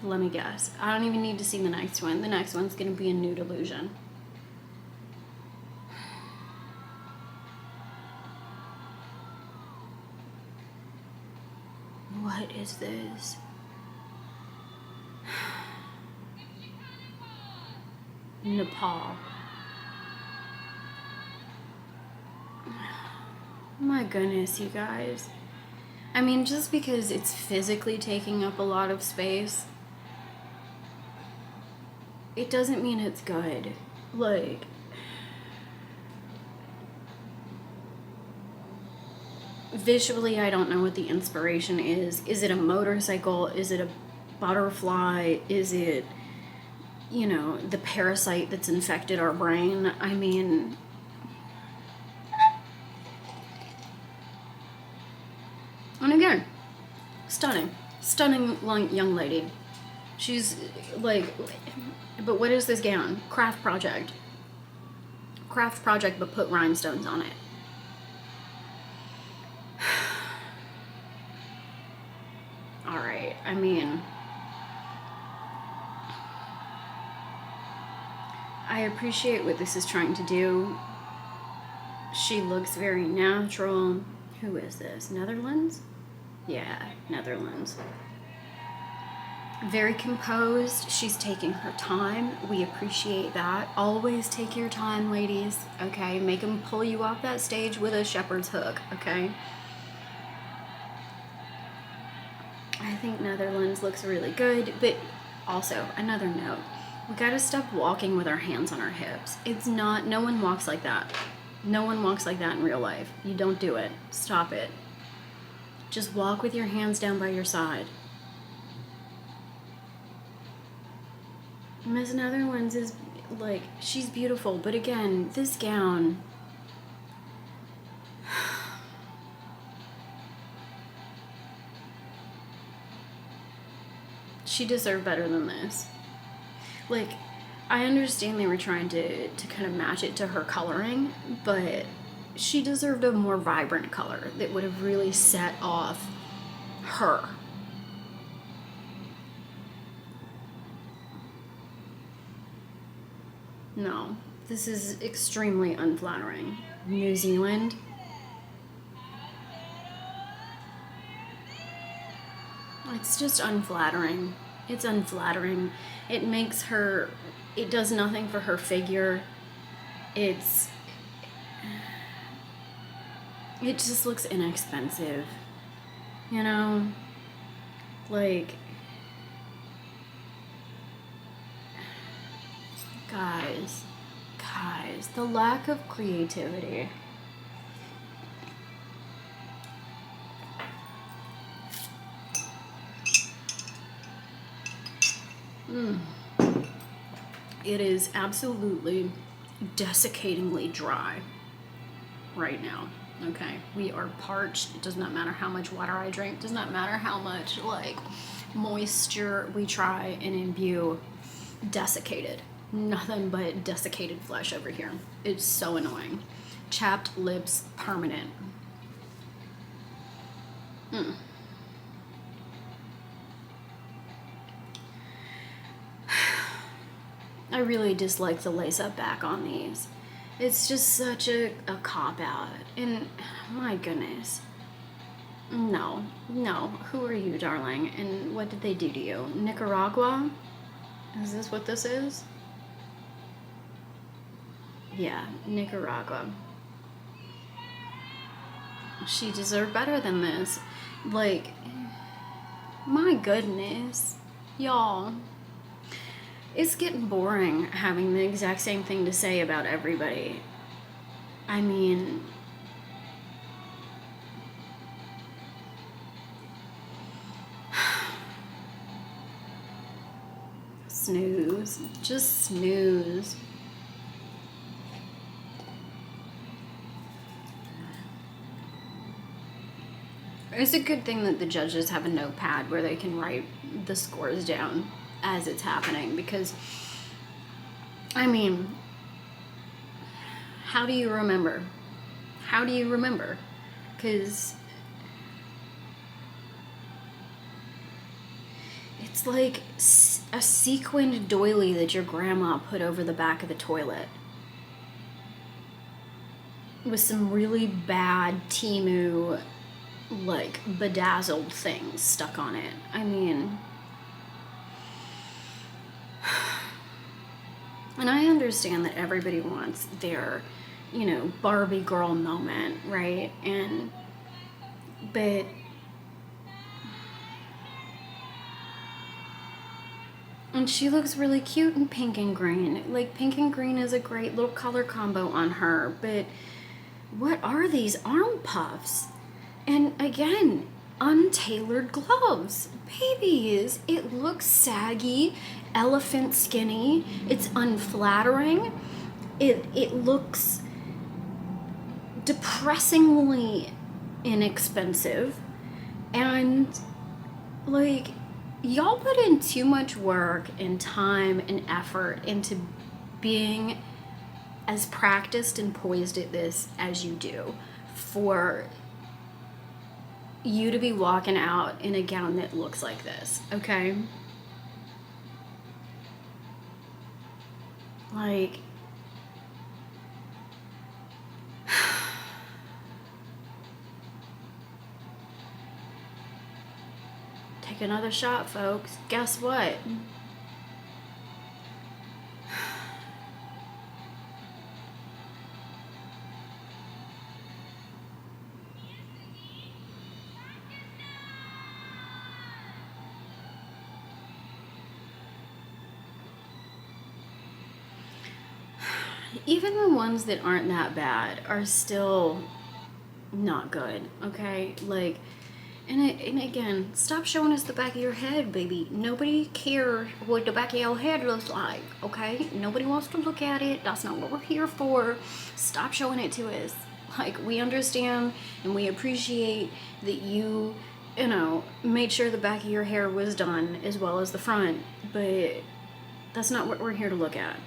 Let me guess. I don't even need to see the next one. The next one's gonna be a nude illusion. What is this? Nepal. My goodness, you guys. I mean, just because it's physically taking up a lot of space, it doesn't mean it's good. Like, visually, I don't know what the inspiration is. Is it a motorcycle? Is it a butterfly? Is it, you know, the parasite that's infected our brain? I mean... And again, stunning. Stunning young lady. She's like... But what is this gown? Craft project. Craft project, but put rhinestones on it. Alright, I mean... I appreciate what this is trying to do. She looks very natural. Who is this? Netherlands? Yeah, Netherlands. Very composed. She's taking her time. We appreciate that. Always take your time, ladies. Okay? Make them pull you off that stage with a shepherd's hook. Okay? I think Netherlands looks really good. But also, another note. We gotta stop walking with our hands on our hips. It's not... No one walks like that. No one walks like that in real life. You don't do it. Stop it. Just walk with your hands down by your side. Miss Netherlands is, like, she's beautiful. But again, this gown... She deserved better than this. Like, I understand they were trying to kind of match it to her coloring, but she deserved a more vibrant color that would have really set off her. No, this is extremely unflattering. New Zealand. It's just unflattering. It's unflattering. It makes her... It does nothing for her figure. It just looks inexpensive. You know? Like... Guys, the lack of creativity. It is absolutely desiccatingly dry right now. Okay, we are parched. It does not matter how much water I drink. It does not matter how much like moisture we try and imbue. Desiccated. Nothing but desiccated flesh over here. It's so annoying. Chapped lips, permanent. I really dislike the lace-up back on these. It's just such a cop-out. And, my goodness. No. Who are you, darling? And what did they do to you? Nicaragua? Is this what this is? Yeah, Nicaragua. She deserved better than this. Like, my goodness. Y'all. It's getting boring having the exact same thing to say about everybody. I mean, snooze. Just snooze. It's a good thing that the judges have a notepad where they can write the scores down as it's happening, because, I mean, how do you remember? How do you remember? Because it's like a sequined doily that your grandma put over the back of the toilet with some really bad Temu, like, bedazzled things stuck on it. I mean, and I understand that everybody wants their, you know, Barbie girl moment, right? But and she looks really cute in pink and green. Like, pink and green is a great little color combo on her, but what are these arm puffs? And again, untailored gloves. Babies, it looks saggy, elephant skinny, it's unflattering, it looks depressingly inexpensive, and like, y'all put in too much work and time and effort into being as practiced and poised at this as you do for you to be walking out in a gown that looks like this, okay? Like, take another shot, folks. Guess what? Even the ones that aren't that bad are still not good, okay? Like, and again, stop showing us the back of your head, baby. Nobody cares what the back of your head looks like, okay? Nobody wants to look at it. That's not what we're here for. Stop showing it to us. Like, we understand and we appreciate that you know, made sure the back of your hair was done as well as the front, but that's not what we're here to look at.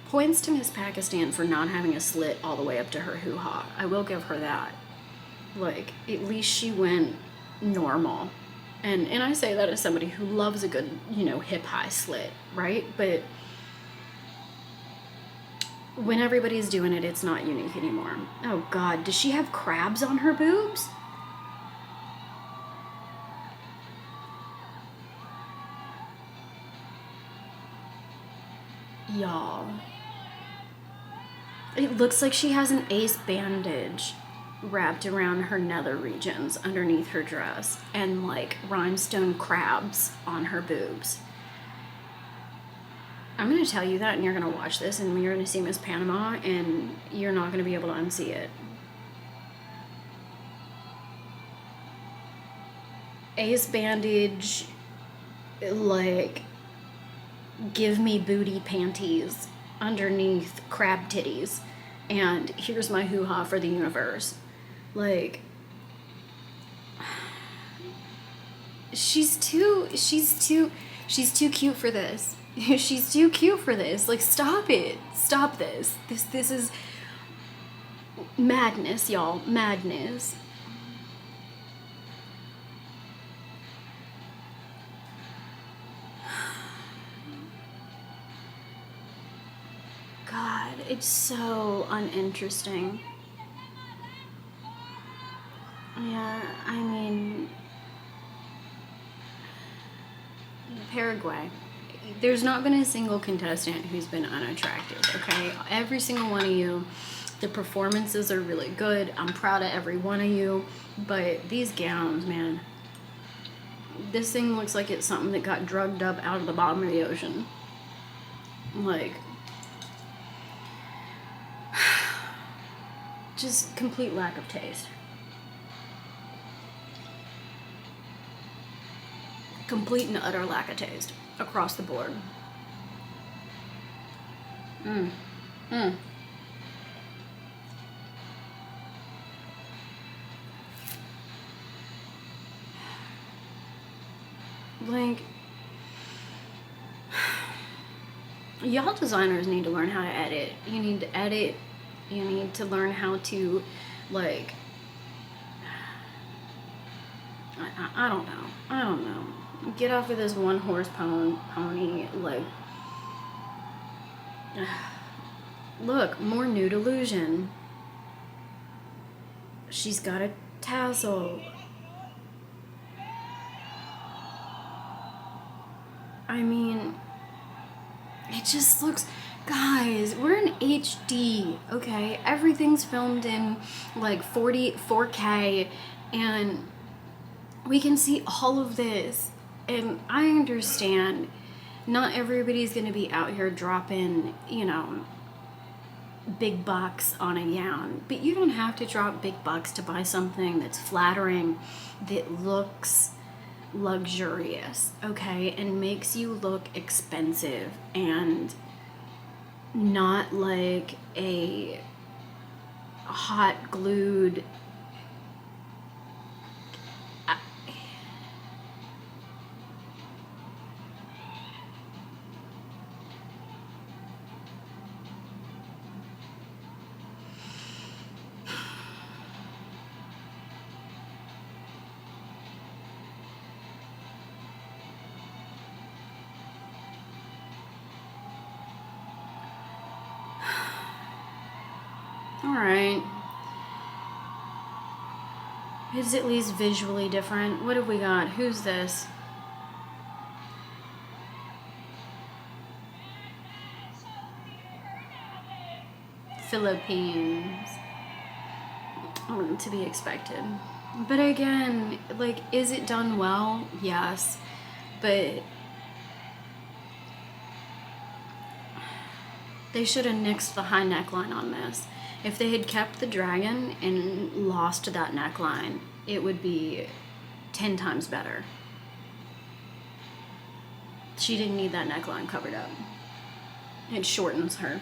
Points to Miss Pakistan for not having a slit all the way up to her hoo-ha. I will give her that. Like, at least she went normal. And I say that as somebody who loves a good, you know, hip-high slit, right? But when everybody's doing it, it's not unique anymore. Oh God, does she have crabs on her boobs? Y'all. It looks like she has an ace bandage wrapped around her nether regions underneath her dress, and like rhinestone crabs on her boobs. I'm going to tell you that, and you're going to watch this, and you're going to see Miss Panama, and you're not going to be able to unsee it. Ace bandage, like, give me booty panties underneath crab titties, and here's my hoo-ha for the universe. Like, she's too cute for this. She's too cute for this. Like, stop it. Stop this. This is madness, y'all. Madness. God, it's so uninteresting. Yeah, I mean, Paraguay. There's not been a single contestant who's been unattractive, okay? Every single one of you The performances are really good. I'm proud of every one of you. But these gowns, man, this thing looks like it's something that got drugged up out of the bottom of the ocean. Like, just complete lack of taste. Complete and utter lack of taste across the board. Like, y'all designers need to learn how to edit. You need to edit. You need to learn how to, like, I don't know. I don't know. Get off of this one horse pony, like, look, more nude illusion. She's got a tassel. I mean, it just looks, guys, we're in HD, okay? Everything's filmed in like 4K, and we can see all of this. And I understand not everybody's gonna be out here dropping, you know, big bucks on a gown, but you don't have to drop big bucks to buy something that's flattering, that looks luxurious, okay, and makes you look expensive and not like a hot glued all right. It's at least visually different. What have we got? Who's this? Philippines. To be expected. But again, like, is it done well? Yes. But they should have nixed the high neckline on this. If they had kept the dragon and lost that neckline, it would be 10 times better. She didn't need that neckline covered up. It shortens her.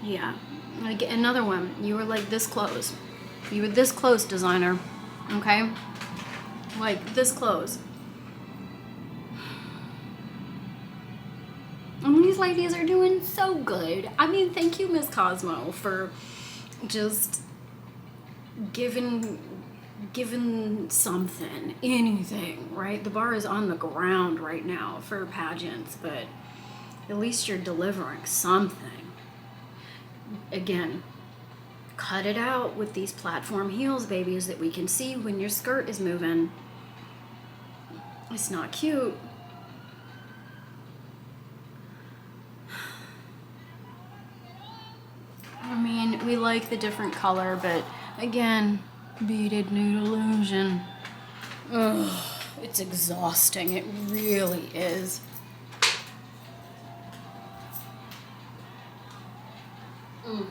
Yeah. Like, another one. You were like this close. You were this close, designer. Okay? Like, this close. And these ladies are doing so good. I mean, thank you, Miss Cosmo, for just giving something, anything, right? The bar is on the ground right now for pageants, but at least you're delivering something. Again, cut it out with these platform heels, babies, that we can see when your skirt is moving. It's not cute. I mean, we like the different color, but again, beaded nude illusion. Ugh, it's exhausting. It really is. I'm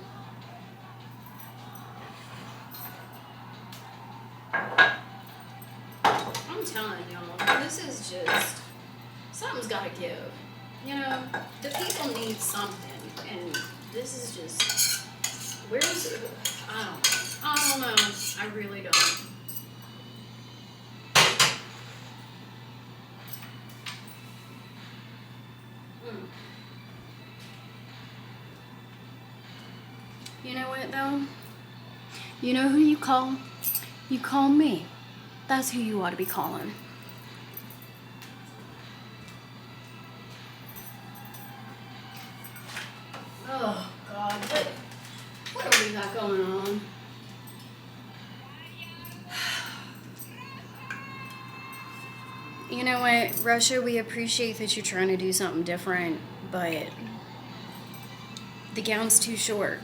telling y'all, this is just, something's gotta give. You know, the people need something, and this is just, where's it? I don't know. I really don't. You know what, though? You know who you call? You call me. That's who you ought to be calling. Oh, God. What do we got going on? You know what? Russia, we appreciate that you're trying to do something different, but the gown's too short.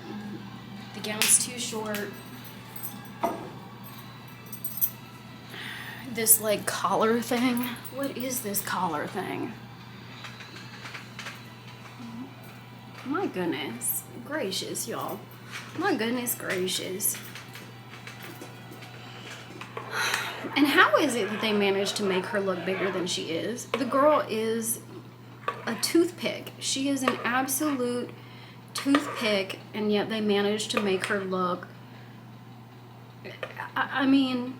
The gown's too short. This like collar thing. What is this collar thing? My goodness gracious, y'all. My goodness gracious. And how is it that they managed to make her look bigger than she is? The girl is a toothpick. She is an absolute toothpick, and yet they managed to make her look... I mean...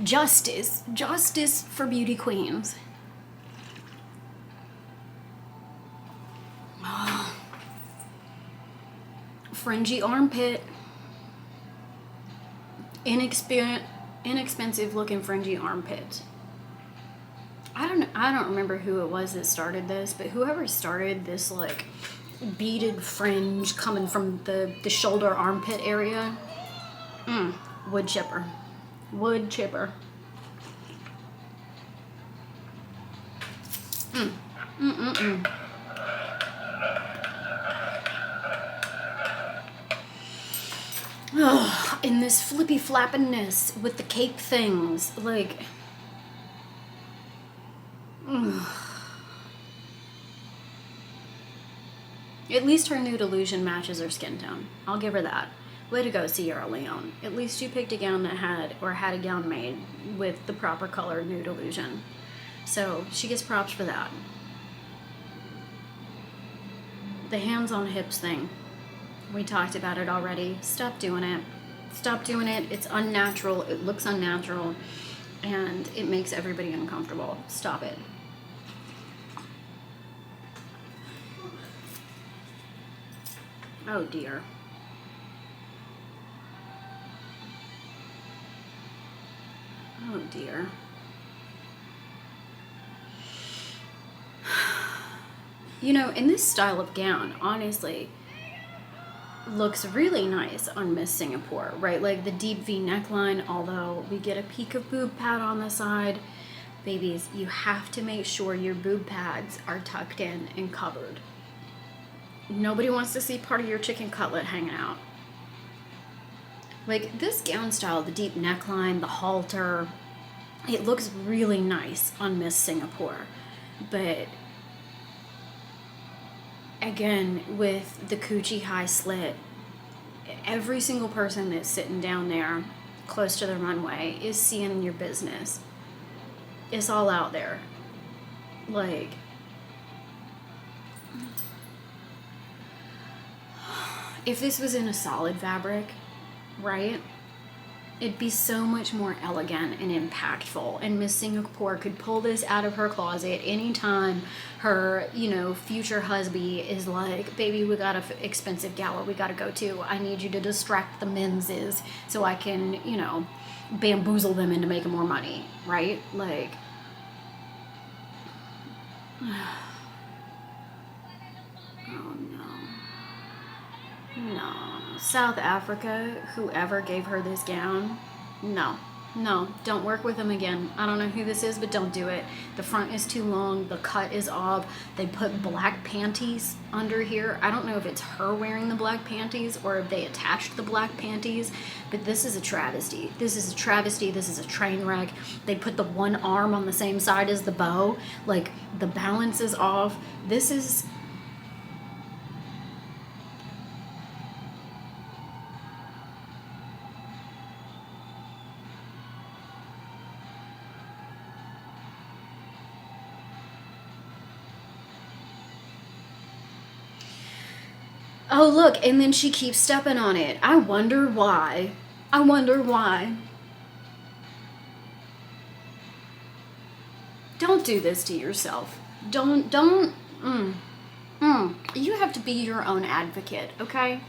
Justice. Justice for beauty queens. Fringy armpit. Inexpensive looking fringy armpit. I don't remember who it was that started this, but whoever started this like beaded fringe coming from the shoulder armpit area, wood chipper. Wood chipper. Oh, in this flippy flappiness with the cape things, like, at least her nude illusion matches her skin tone. I'll give her that. Way to go, Sierra Leone. At least you picked a gown that had a gown made with the proper color nude illusion. So she gets props for that. The hands on hips thing. We talked about it already. Stop doing it. Stop doing it. It's unnatural. It looks unnatural. And it makes everybody uncomfortable. Stop it. Oh dear. Oh dear. You know, in this style of gown, honestly, looks really nice on Miss Singapore, right? Like the deep V neckline, although we get a peek of boob pad on the side. Babies, you have to make sure your boob pads are tucked in and covered. Nobody wants to see part of your chicken cutlet hanging out. Like this gown style, the deep neckline, the halter, it looks really nice on Miss Singapore. But again, with the coochie high slit, every single person that's sitting down there close to the runway is seeing your business. It's all out there. Like, if this was in a solid fabric, right, it'd be so much more elegant and impactful, and Miss Singapore could pull this out of her closet anytime her, you know, future husband is like, baby, we got an expensive gala we gotta go to. I need you to distract the menses so I can, you know, bamboozle them into making more money, right? Like, oh no. No. South Africa, whoever gave her this gown, no, don't work with them again. I don't know who this is, but don't do it. The front is too long, the cut is off. They put black panties under here. I don't know if it's her wearing the black panties or if they attached the black panties, but this is a travesty. This is a travesty. This is a train wreck. They put the one arm on the same side as the bow. Like, the balance is off. This is... Oh, look, and then she keeps stepping on it. I wonder why. I wonder why. Don't do this to yourself. Don't, You have to be your own advocate, okay?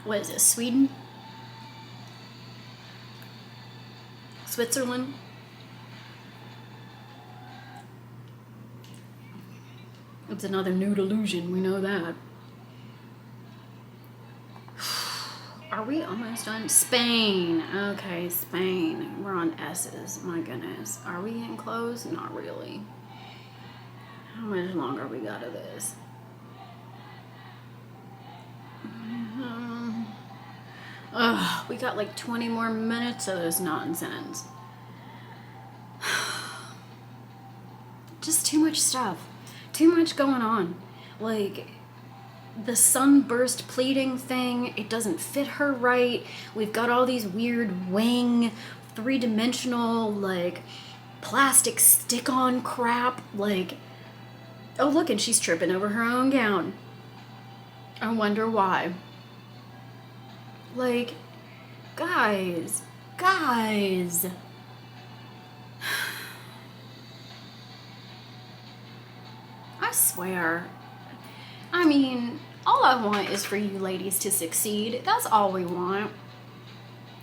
What is this, Sweden? Switzerland? It's another nude illusion, we know that. Are we almost done? Spain. Okay, Spain. We're on S's. My goodness. Are we getting close? Not really. How much longer we got of this? We got like 20 more minutes of this nonsense. Just too much stuff. Too much going on. Like, the sunburst pleating thing, it doesn't fit her right. We've got all these weird wing, three-dimensional, like, plastic stick-on crap. Like, oh, look, and she's tripping over her own gown. I wonder why. Like, guys. I swear. I mean, all I want is for you ladies to succeed. That's all we want.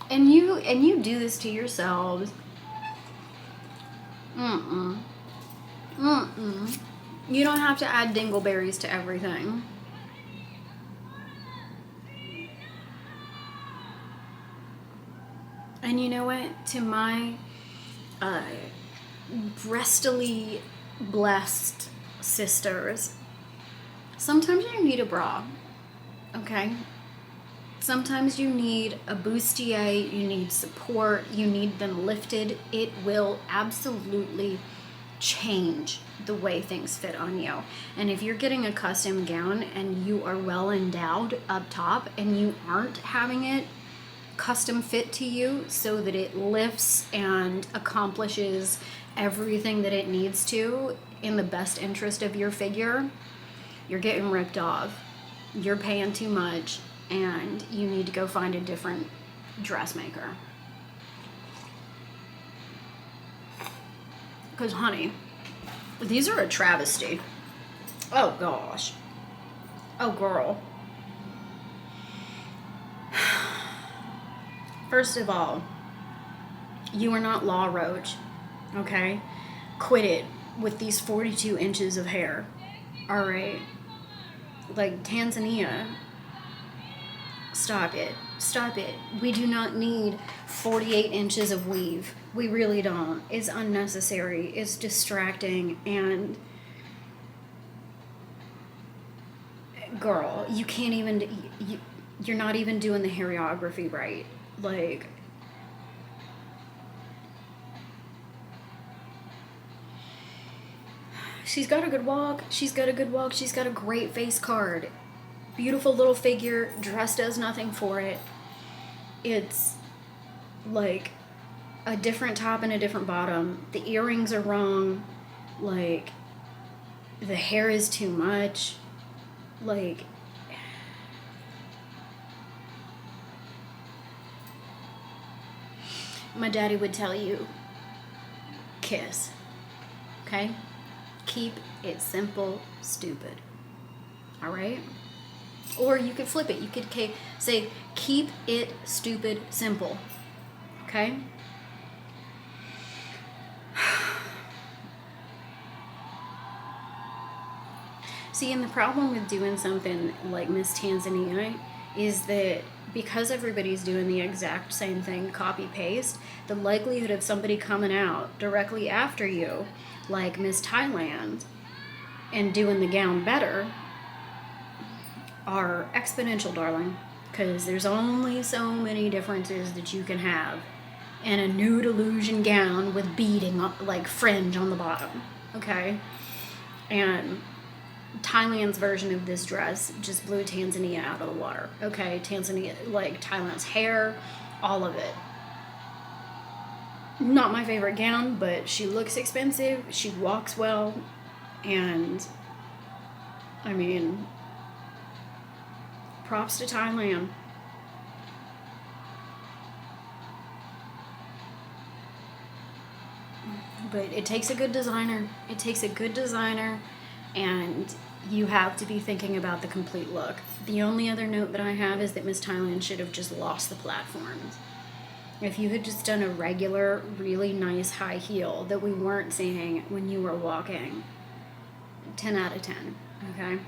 And you do this to yourselves. You don't have to add dingleberries to everything. And you know what? To my breastily blessed sisters, sometimes you need a bra, okay? Sometimes you need a bustier, you need support, you need them lifted. It will absolutely change the way things fit on you. And if you're getting a custom gown and you are well endowed up top and you aren't having it custom fit to you so that it lifts and accomplishes everything that it needs to in the best interest of your figure, you're getting ripped off. You're paying too much and you need to go find a different dressmaker. Because, honey, these are a travesty. Oh, gosh. Oh, girl. First of all, you are not Law Roach, okay? Quit it with these 42 inches of hair, all right? Like, Tanzania, stop it. Stop it. We do not need 48 inches of weave. We really don't. It's unnecessary. It's distracting. And, girl, you can't even... You're not even doing the choreography right. Like... She's got a good walk. She's got a good walk. She's got a great face card. Beautiful little figure. Dress does nothing for it. It's like a different top and a different bottom. The earrings are wrong. Like, the hair is too much. Like, my daddy would tell you, kiss. Okay? Keep it simple, stupid. All right? Or you could flip it. You could say, keep it stupid, simple. Okay? See, and the problem with doing something like Miss Tanzania is that because everybody's doing the exact same thing, copy-paste, the likelihood of somebody coming out directly after you, like Miss Thailand, and doing the gown better, are exponential, darling. Because there's only so many differences that you can have in a nude illusion gown with beading, like fringe on the bottom, okay? And Thailand's version of this dress just blew Tanzania out of the water, okay? Tanzania, like Thailand's hair, all of it. Not my favorite gown, but she looks expensive, she walks well, and I mean, props to Thailand. But it takes a good designer. It takes a good designer, and you have to be thinking about the complete look. The only other note that I have is that Miss Thailand should have just lost the platforms. If you had just done a regular, really nice high heel that we weren't seeing when you were walking, 10 out of 10, okay?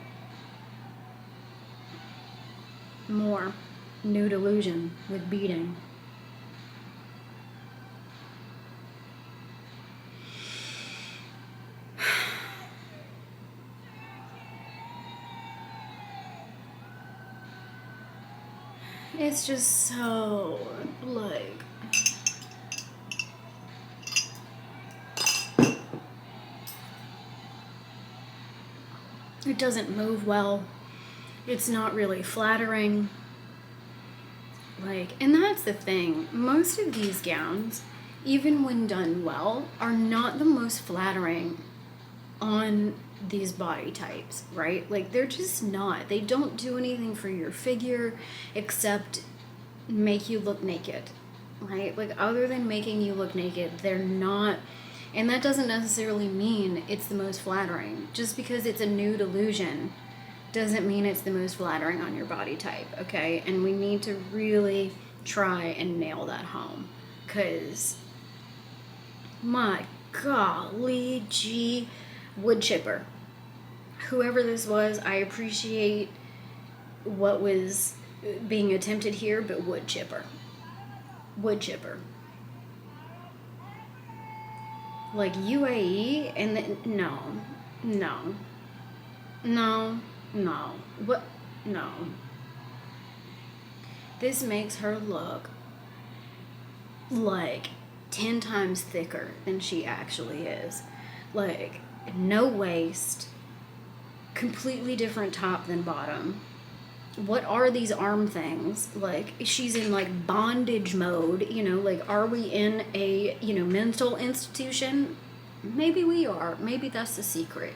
More. Nude illusion with beading. It's just so, like, it doesn't move well. It's not really flattering. Like, and that's the thing. Most of these gowns, even when done well, are not the most flattering on these body types, right? Like, they're just not. They don't do anything for your figure except make you look naked, right? Like, other than making you look naked, they're not. And that doesn't necessarily mean it's the most flattering. Just because it's a nude illusion doesn't mean it's the most flattering on your body type, okay? And we need to really try and nail that home, because my golly gee, wood chipper, whoever this was, I appreciate what was being attempted here, but wood chipper, like UAE, and no, what, no, this makes her look like 10 times thicker than she actually is. Like, no waist, completely different top than bottom. What are these arm things? Like, she's in like bondage mode, you know, like, are we in a, you know, mental institution? Maybe we are. Maybe that's the secret.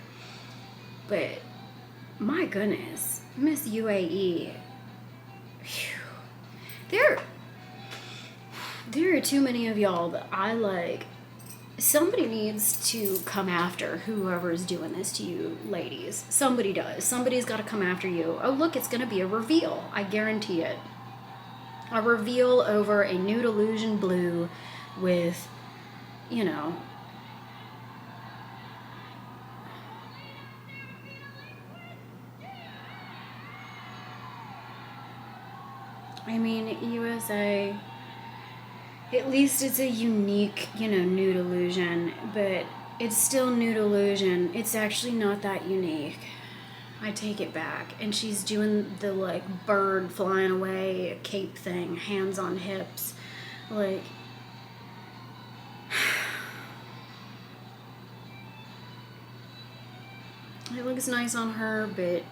But my goodness, Miss UAE, whew, there are too many of y'all that I like. Somebody needs to come after whoever's doing this to you, ladies. Somebody does. Somebody's got to come after you. Oh, look, it's going to be a reveal. I guarantee it. A reveal over a nude illusion blue with, you know, I mean, USA, at least it's a unique, you know, nude illusion, but it's still nude illusion. It's actually not that unique. I take it back. And she's doing the, like, bird flying away cape thing, hands on hips. Like, it looks nice on her, but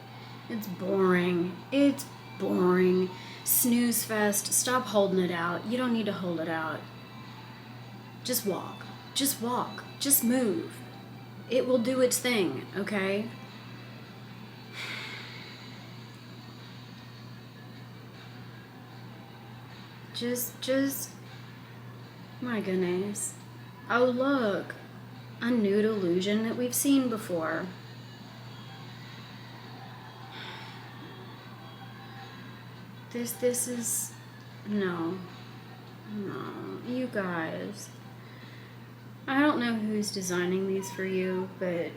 it's boring. It's boring. Snooze fest. Stop holding it out. You don't need to hold it out. Just walk. Just walk. Just move. It will do its thing, okay? Just, my goodness. Oh, look. A nude illusion that we've seen before. This is, no, you guys. I don't know who's designing these for you, but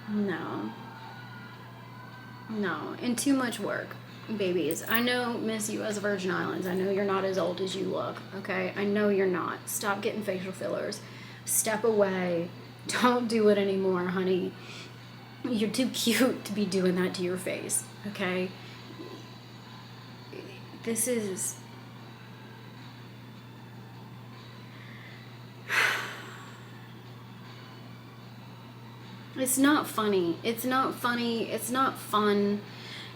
no, and too much work, babies. I know, Miss U.S. Virgin Islands, I know you're not as old as you look, okay? I know you're not. Stop getting facial fillers. Step away. Don't do it anymore, honey. You're too cute to be doing that to your face, okay? This is... It's not funny. It's not funny. It's not fun.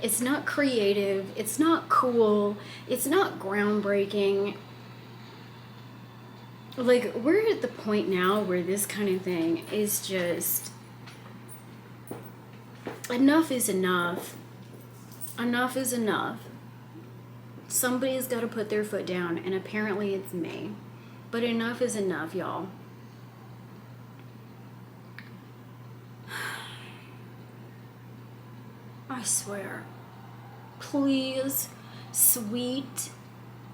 It's not creative. It's not cool. It's not groundbreaking. Like, we're at the point now where this kind of thing is just... Enough is enough. Enough is enough. Somebody's got to put their foot down, and apparently it's me. But enough is enough, y'all. I swear. Please, sweet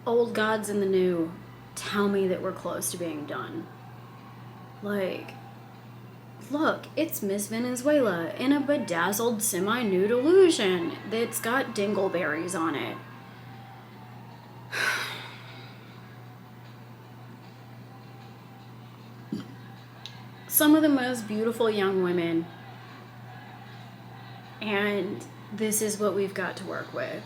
old gods in the new, tell me that we're close to being done. Like, look, it's Miss Venezuela in a bedazzled semi-nude illusion that's got dingleberries on it. Some of the most beautiful young women, and this is what we've got to work with.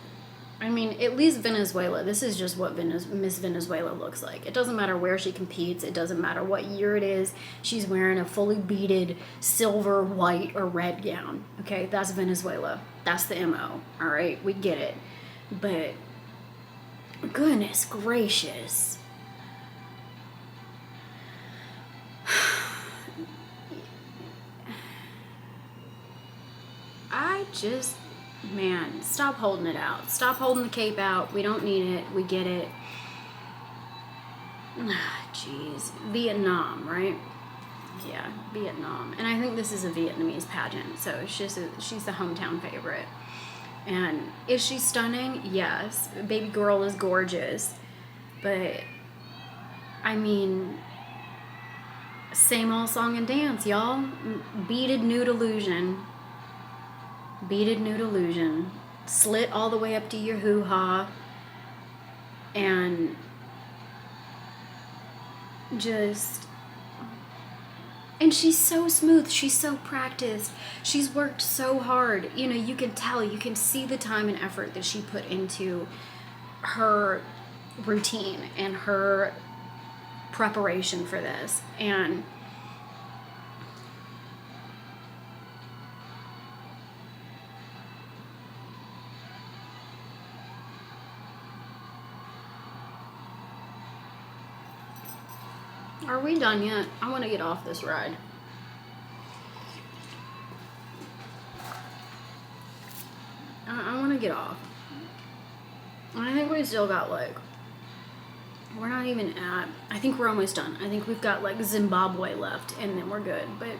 I mean, at least Venezuela, this is just what Miss Venezuela looks like. It doesn't matter where she competes. It doesn't matter what year it is. She's wearing a fully beaded silver, white, or red gown. Okay, that's Venezuela. That's the MO. All right, we get it. But goodness gracious. I just... Man, stop holding it out. Stop holding the cape out. We don't need it. We get it. Jeez. Vietnam, right? Yeah, Vietnam. And I think this is a Vietnamese pageant, so she's the hometown favorite. And is she stunning? Yes. Baby girl is gorgeous. But, I mean, same old song and dance, y'all. Beaded nude illusion. Beaded nude illusion, slit all the way up to your hoo-ha, and she's so smooth, she's so practiced, she's worked so hard. You know, you can tell, you can see the time and effort that she put into her routine and her preparation for this. And are we done yet? I want to get off this ride. I want to get off. I think we still got like, we're not even at, I think we're almost done. I think we've got like Zimbabwe left and then we're good. But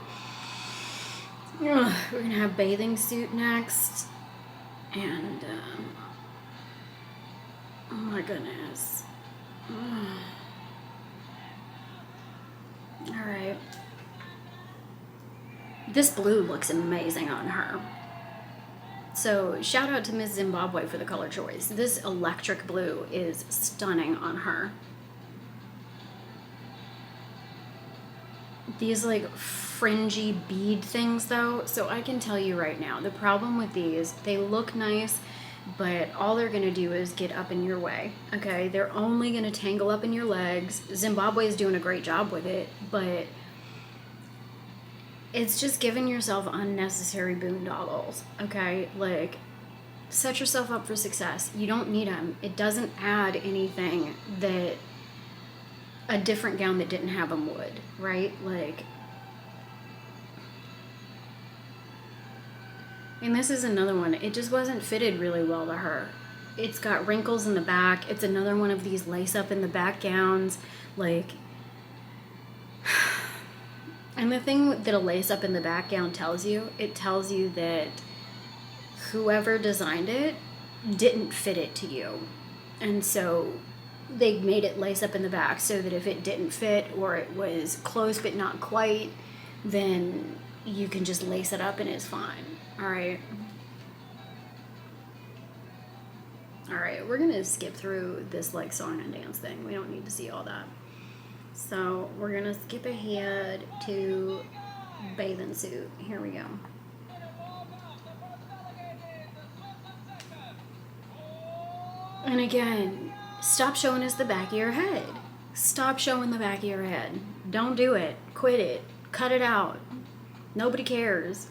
we're going to have bathing suit next. And, oh my goodness. All right. This blue looks amazing on her. So shout out to Miss Zimbabwe for the color choice. This electric blue is stunning on her. These like fringy bead things though, so I can tell you right now, the problem with these, they look nice, but all they're gonna do is get up in your way, okay? They're only gonna tangle up in your legs. Zimbabwe is doing a great job with it, but it's just giving yourself unnecessary boondoggles, okay? Like, set yourself up for success. You don't need them. It doesn't add anything that a different gown that didn't have them would, right? Like, and this is another one. It just wasn't fitted really well to her. It's got wrinkles in the back. It's another one of these lace up in the back gowns. Like, and the thing that a lace up in the back gown tells you, it tells you that whoever designed it didn't fit it to you. And so they made it lace up in the back so that if it didn't fit or it was close but not quite, then you can just lace it up and it's fine. All right, we're gonna skip through this like song and dance thing. We don't need to see all that. So we're gonna skip ahead to bathing suit. Here we go. And again, stop showing us the back of your head. Stop showing the back of your head. Don't do it. Quit it. Cut it out. Nobody cares.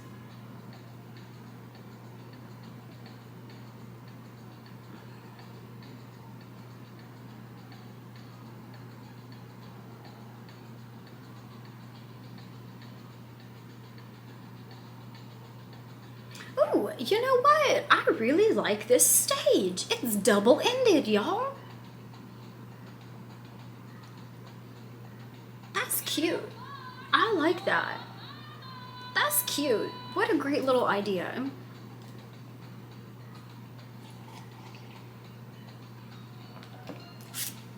Ooh, you know what? I really like this stage. It's double-ended, y'all. That's cute. I like that. That's cute. What a great little idea.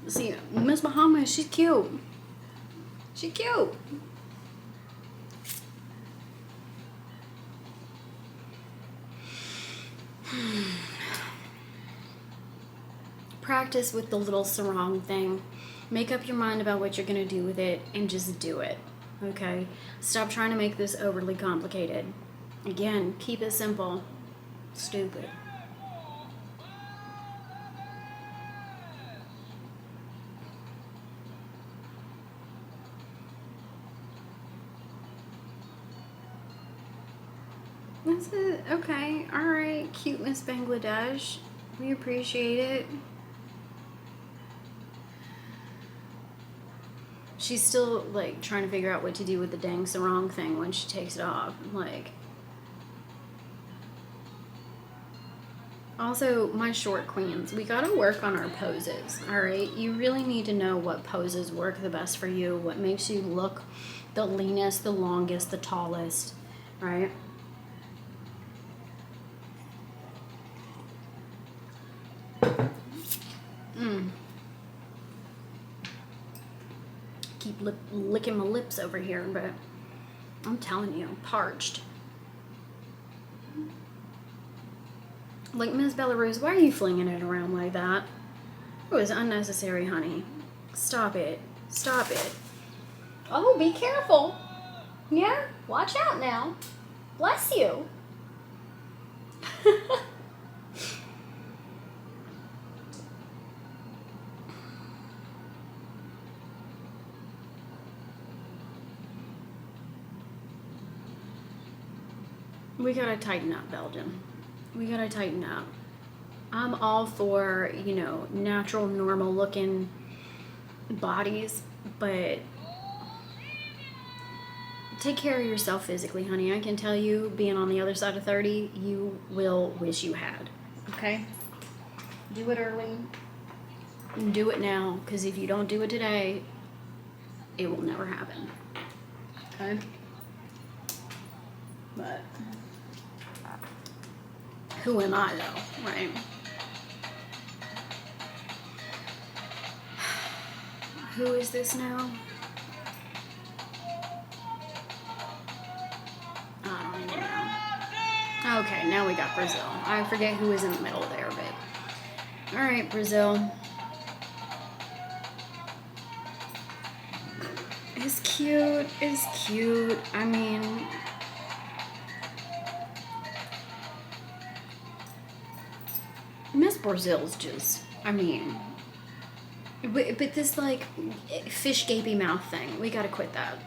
See, Miss Bahama, she's cute. She's cute. practice with the little sarong thing. Make up your mind about what you're going to do with it and just do it. Okay? Stop trying to make this overly complicated. Again, keep it simple. Stupid. That's it. Okay. All right. Cute Miss Bangladesh. We appreciate it. She's still, like, trying to figure out what to do with the dang sarong thing when she takes it off. Like, also, my short queens, we gotta work on our poses, all right? You really need to know what poses work the best for you, what makes you look the leanest, the longest, the tallest, right? Keep licking my lips over here, but I'm telling you, parched. Like, Ms. Belarus, why are you flinging it around like that? It was unnecessary, honey. Stop it. Stop it. Oh, be careful. Yeah? Watch out now. Bless you. We gotta tighten up, Belgium. We gotta tighten up. I'm all for, you know, natural, normal looking bodies, but take care of yourself physically, honey. I can tell you, being on the other side of 30, you will wish you had. Okay? Do it early. And do it now, because if you don't do it today, it will never happen. Okay? But who am I, though, right? Who is this now? I don't even know. Okay, now we got Brazil. I forget who is in the middle there, but... Alright, Brazil. It's cute. It's cute. I mean... Miss Brazil's just... I mean... But this, like, fish gapy mouth thing, we gotta quit that.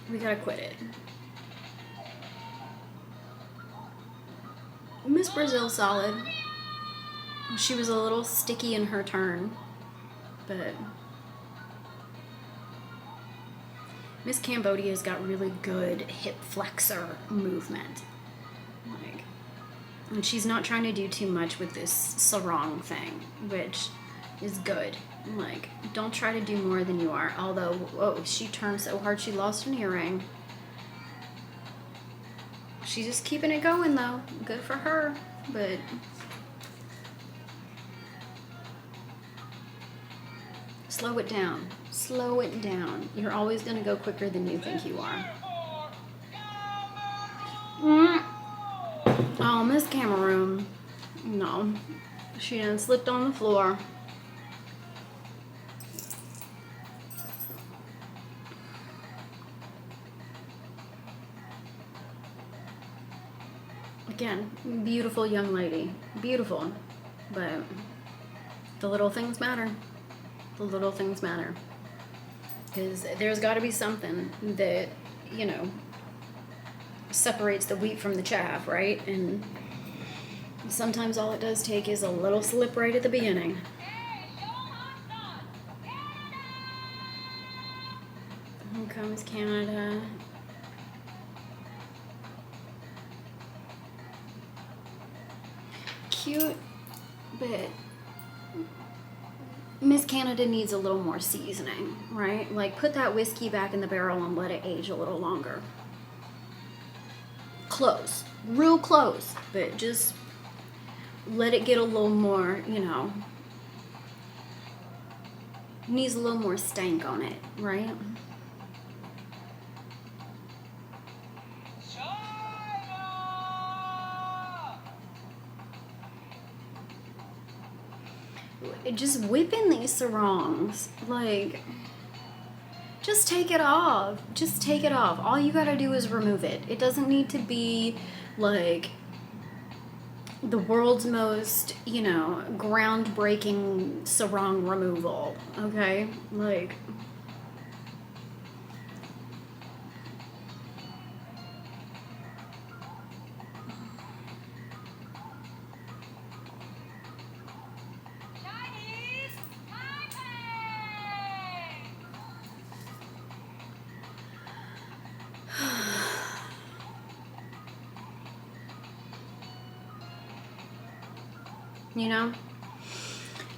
We gotta quit it. Miss Brazil, solid. She was a little sticky in her turn, but Miss Cambodia's got really good hip flexor movement. Like, and she's not trying to do too much with this sarong thing, which is good. Like, don't try to do more than you are. Although, whoa, she turned so hard she lost an earring. She's just keeping it going, though. Good for her, but... Slow it down. Slow it down. You're always going to go quicker than you think you are. Oh, Miss Cameroon. No. She done slipped on the floor. Again, beautiful young lady. Beautiful. But the little things matter. The little things matter. Because there's got to be something that, you know, separates the wheat from the chaff, right? And sometimes all it does take is a little slip right at the beginning. Here comes Canada. Cute, but Miss Canada needs a little more seasoning, right? Like, put that whiskey back in the barrel and let it age a little longer. Close, real close, but just let it get a little more, you know, needs a little more stank on it, right? just whipping these sarongs. Like, just take it off. Just take it off. All you gotta do is remove it. It doesn't need to be like the world's most, you know, groundbreaking sarong removal. Okay? Like, you know,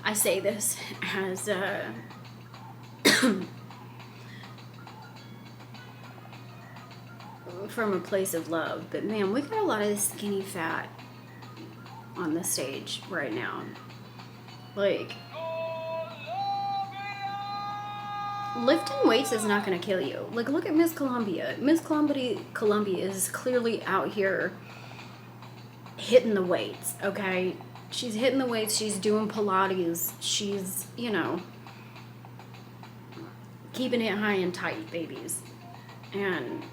I say this as from a place of love, but man, we got a lot of skinny fat on the stage right now. Like, lifting weights is not going to kill you. Like, look at Miss Columbia. Miss Columbia is clearly out here hitting the weights, okay? She's hitting the weights. She's doing Pilates. She's, you know, keeping it high and tight, babies. And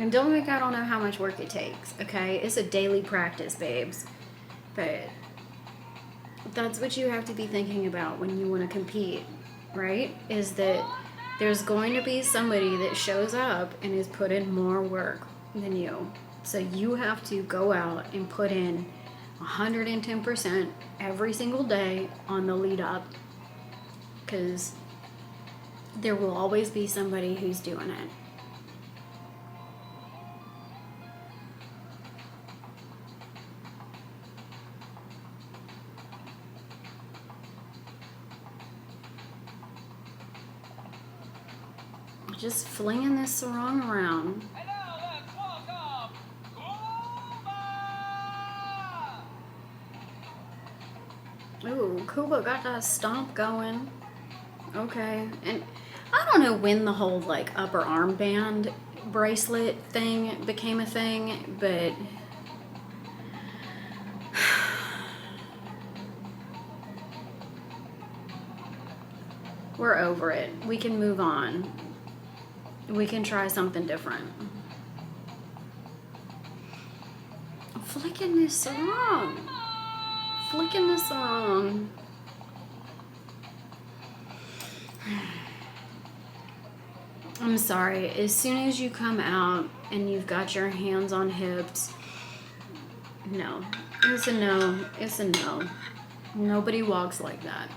don't think I don't know how much work it takes, okay? It's a daily practice, babes. But that's what you have to be thinking about when you want to compete, right? Is that there's going to be somebody that shows up and is put in more work than you. So you have to go out and put in 110% every single day on the lead up, because there will always be somebody who's doing it. Just flinging this sarong around. Ooh, Kuba got that stomp going. Okay. And I don't know when the whole like upper armband bracelet thing became a thing, but we're over it. We can move on. We can try something different. I'm flicking this sarong. Flicking this sarong. I'm sorry. As soon as you come out and you've got your hands on hips, no. It's a no. It's a no. Nobody walks like that.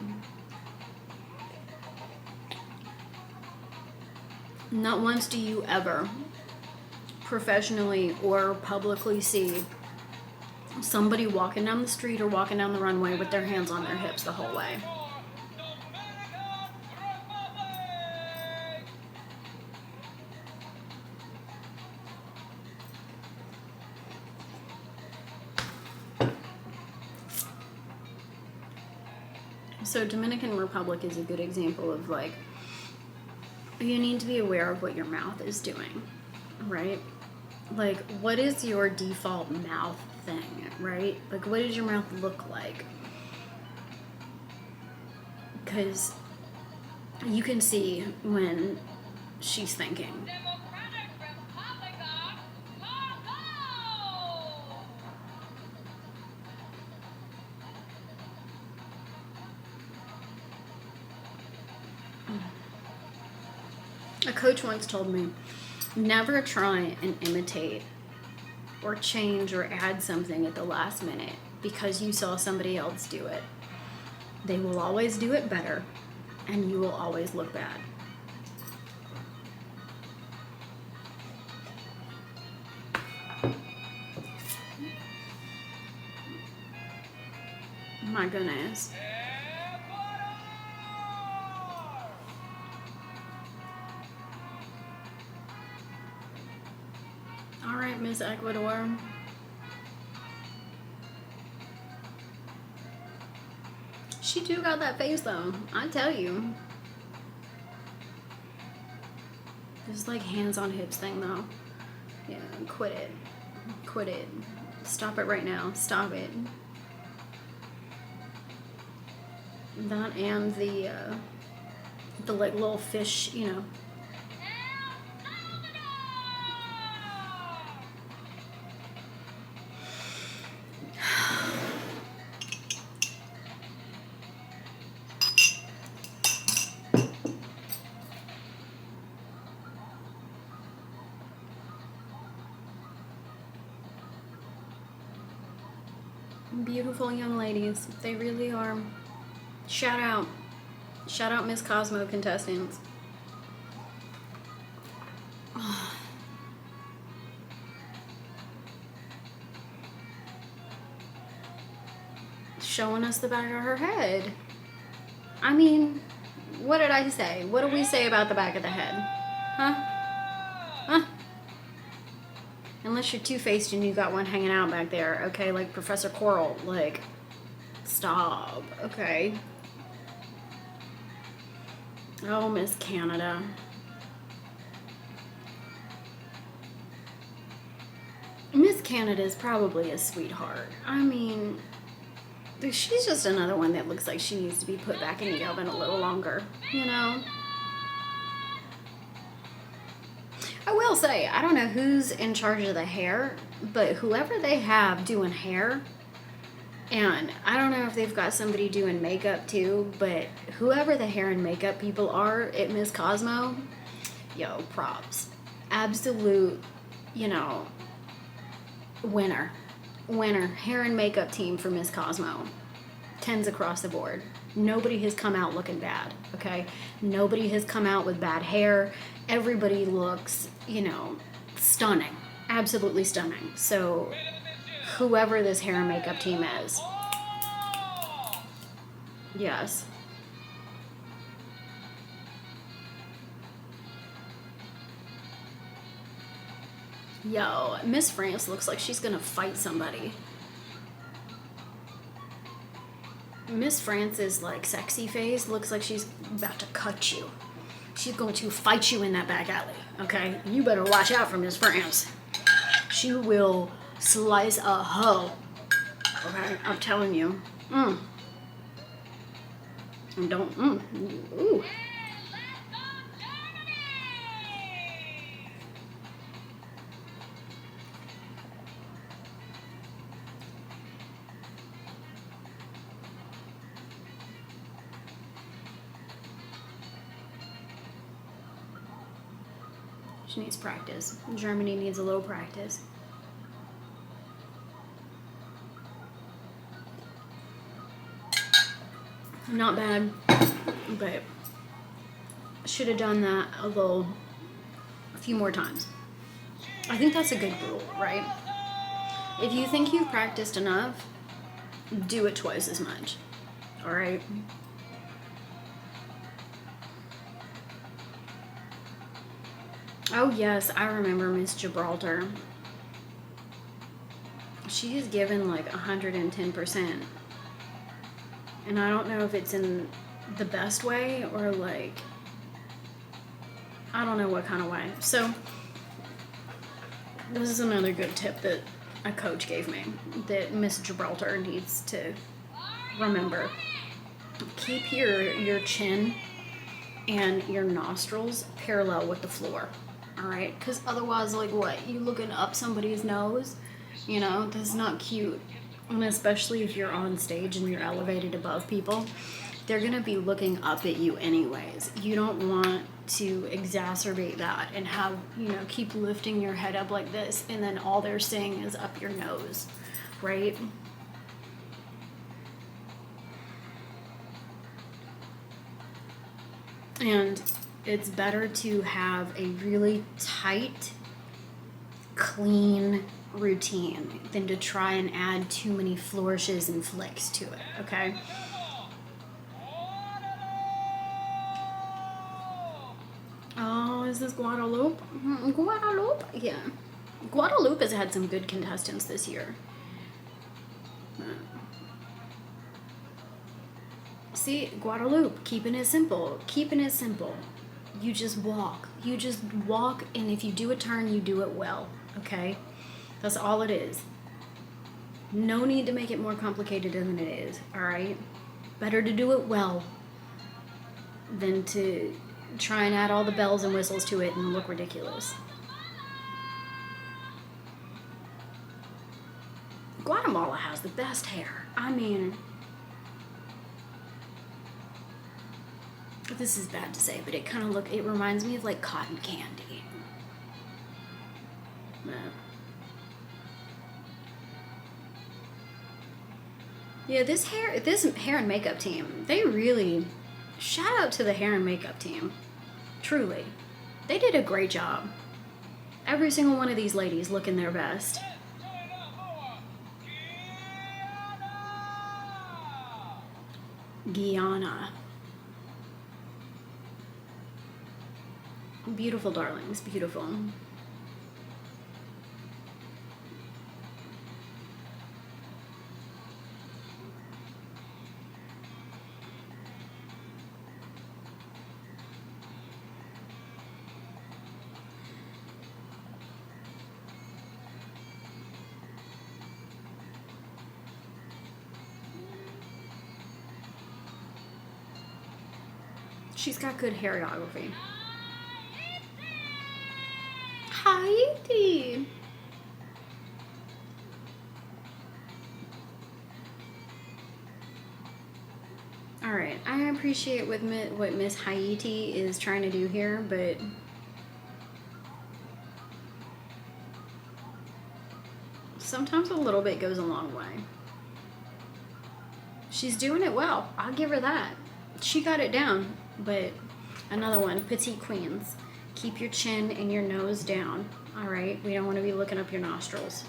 Not once do you ever, professionally or publicly, see somebody walking down the street or walking down the runway with their hands on their hips the whole way. So Dominican Republic is a good example of like, you need to be aware of what your mouth is doing, right? Like, what is your default mouth thing, right? Like, what does your mouth look like? Because you can see when she's thinking. A coach once told me, never try and imitate or change or add something at the last minute because you saw somebody else do it. They will always do it better, and you will always look bad. My goodness. All right, Miss Ecuador. She do got that face though, I tell you. This like hands on hips thing though. Yeah, quit it. Quit it. Stop it right now. Stop it. That and the like little fish, you know. Beautiful young ladies. They really are. Shout out. Shout out Miss Cosmo contestants. Showing us the back of her head. I mean, what did I say? What do we say about the back of the head? Huh? Huh? Unless you're two-faced and you got one hanging out back there, okay? Like Professor Coral, like, stop, okay? Oh, Miss Canada. Miss Canada is probably a sweetheart. I mean, she's just another one that looks like she needs to be put back in the oven a little longer, you know? I will say, I don't know who's in charge of the hair, but whoever they have doing hair, and I don't know if they've got somebody doing makeup too, but whoever the hair and makeup people are at Miss Cosmo, yo, props. Absolute, you know, winner. Winner. Hair and makeup team for Miss Cosmo. 10s across the board. Nobody has come out looking bad, okay? Nobody has come out with bad hair. Everybody looks, you know, stunning. Absolutely stunning. So, whoever this hair and makeup team is. Yes. Yo, Miss France looks like she's gonna fight somebody. Miss France's like sexy face looks like she's about to cut you. She's going to fight you in that back alley, okay? You better watch out for Miss France. She will slice a hoe, okay? I'm telling you. And don't, ooh. She needs practice. Germany needs a little practice. Not bad, but should have done that a few more times. I think that's a good rule, right? If you think you've practiced enough, do it twice as much, all right? Oh yes, I remember Miss Gibraltar. She is given like 110%. And I don't know if it's in the best way or like, I don't know what kind of way. So this is another good tip that a coach gave me that Miss Gibraltar needs to remember. Keep your chin and your nostrils parallel with the floor. All right, because otherwise, like what? You looking up somebody's nose, you know, that's not cute. And especially if you're on stage and you're elevated above people, they're gonna be looking up at you anyways. You don't want to exacerbate that and have, you know, keep lifting your head up like this and then all they're seeing is up your nose, right? And it's better to have a really tight, clean routine than to try and add too many flourishes and flicks to it, okay? Oh, is this Guadalupe? Guadalupe? Yeah. Guadalupe has had some good contestants this year. See, Guadalupe, keeping it simple. Keeping it simple. You just walk. You just walk, and if you do a turn, you do it well, okay? That's all it is. No need to make it more complicated than it is, all right? Better to do it well than to try and add all the bells and whistles to it and look ridiculous. Guatemala has the best hair. I mean, this is bad to say, but it reminds me of like cotton candy. Yeah, this hair and makeup team, they really, shout out to the hair and makeup team. Truly. They did a great job. Every single one of these ladies looking their best. Guyana. Beautiful darlings, beautiful. She's got good choreography. Haiti. All right, I appreciate what Miss Haiti is trying to do here, but sometimes a little bit goes a long way. She's doing it well. I'll give her that. She got it down. But another one, petite queens. Keep your chin and your nose down. All right, we don't want to be looking up your nostrils.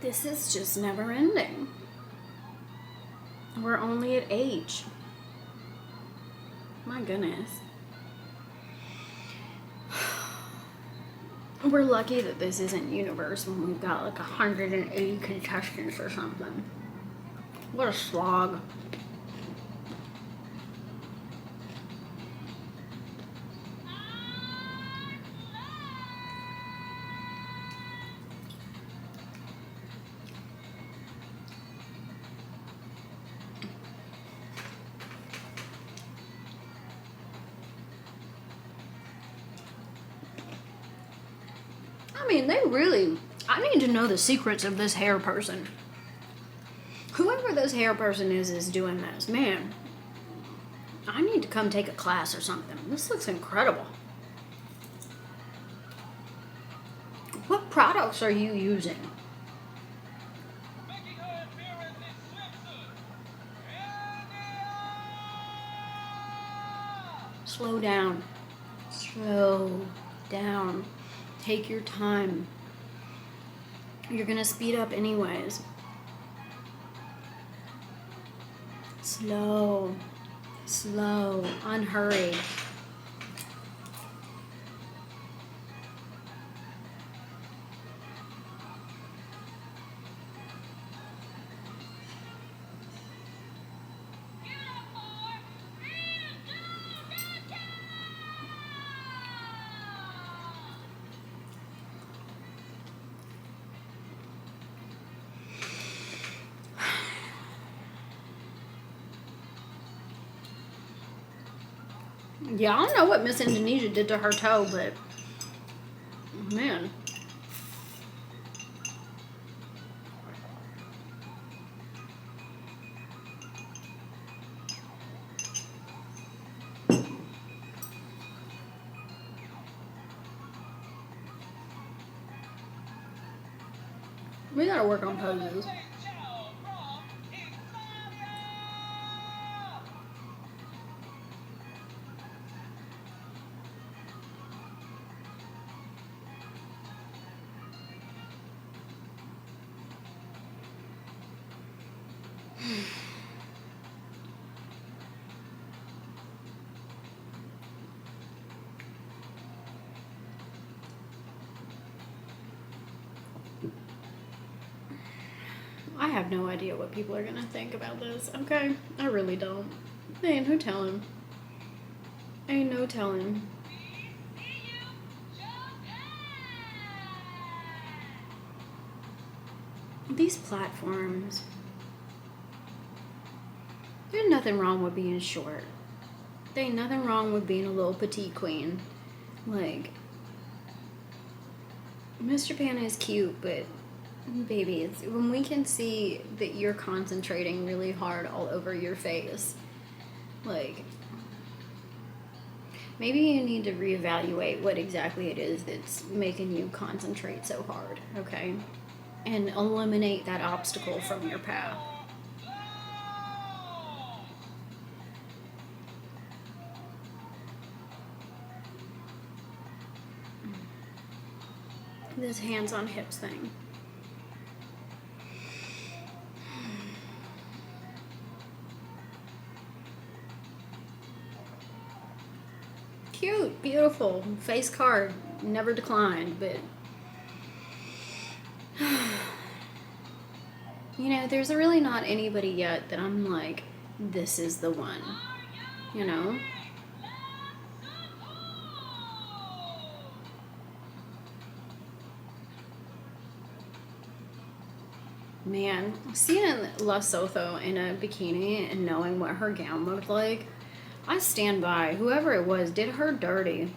This is just never ending. We're only at H. My goodness. We're lucky that this isn't Universe when we've got like 180 contestants or something. What a slog. I mean, I need to know the secrets of this hair person. Whoever this hair person is doing this. Man, I need to come take a class or something. This looks incredible. What products are you using? Slow down. Slow down. Take your time. You're gonna speed up anyways. Slow, slow, unhurried. Yeah, I don't know what Miss Indonesia did to her toe, but man. We gotta work on poses. I have no idea what people are gonna think about this, okay? I really don't. Ain't no telling. Ain't no telling. These platforms, there's nothing wrong with being short. There ain't nothing wrong with being a little petite queen. Like, Mr. Pan is cute, but baby, it's, when we can see that you're concentrating really hard all over your face, like, maybe you need to reevaluate what exactly it is that's making you concentrate so hard, okay? And eliminate that obstacle from your path. This hands on hips thing. Cute, beautiful, face card, never declined, but you know, there's really not anybody yet that I'm like, this is the one, you know? Man, seeing La Sotho in a bikini and knowing what her gown looked like, I stand by. Whoever it was did her dirty.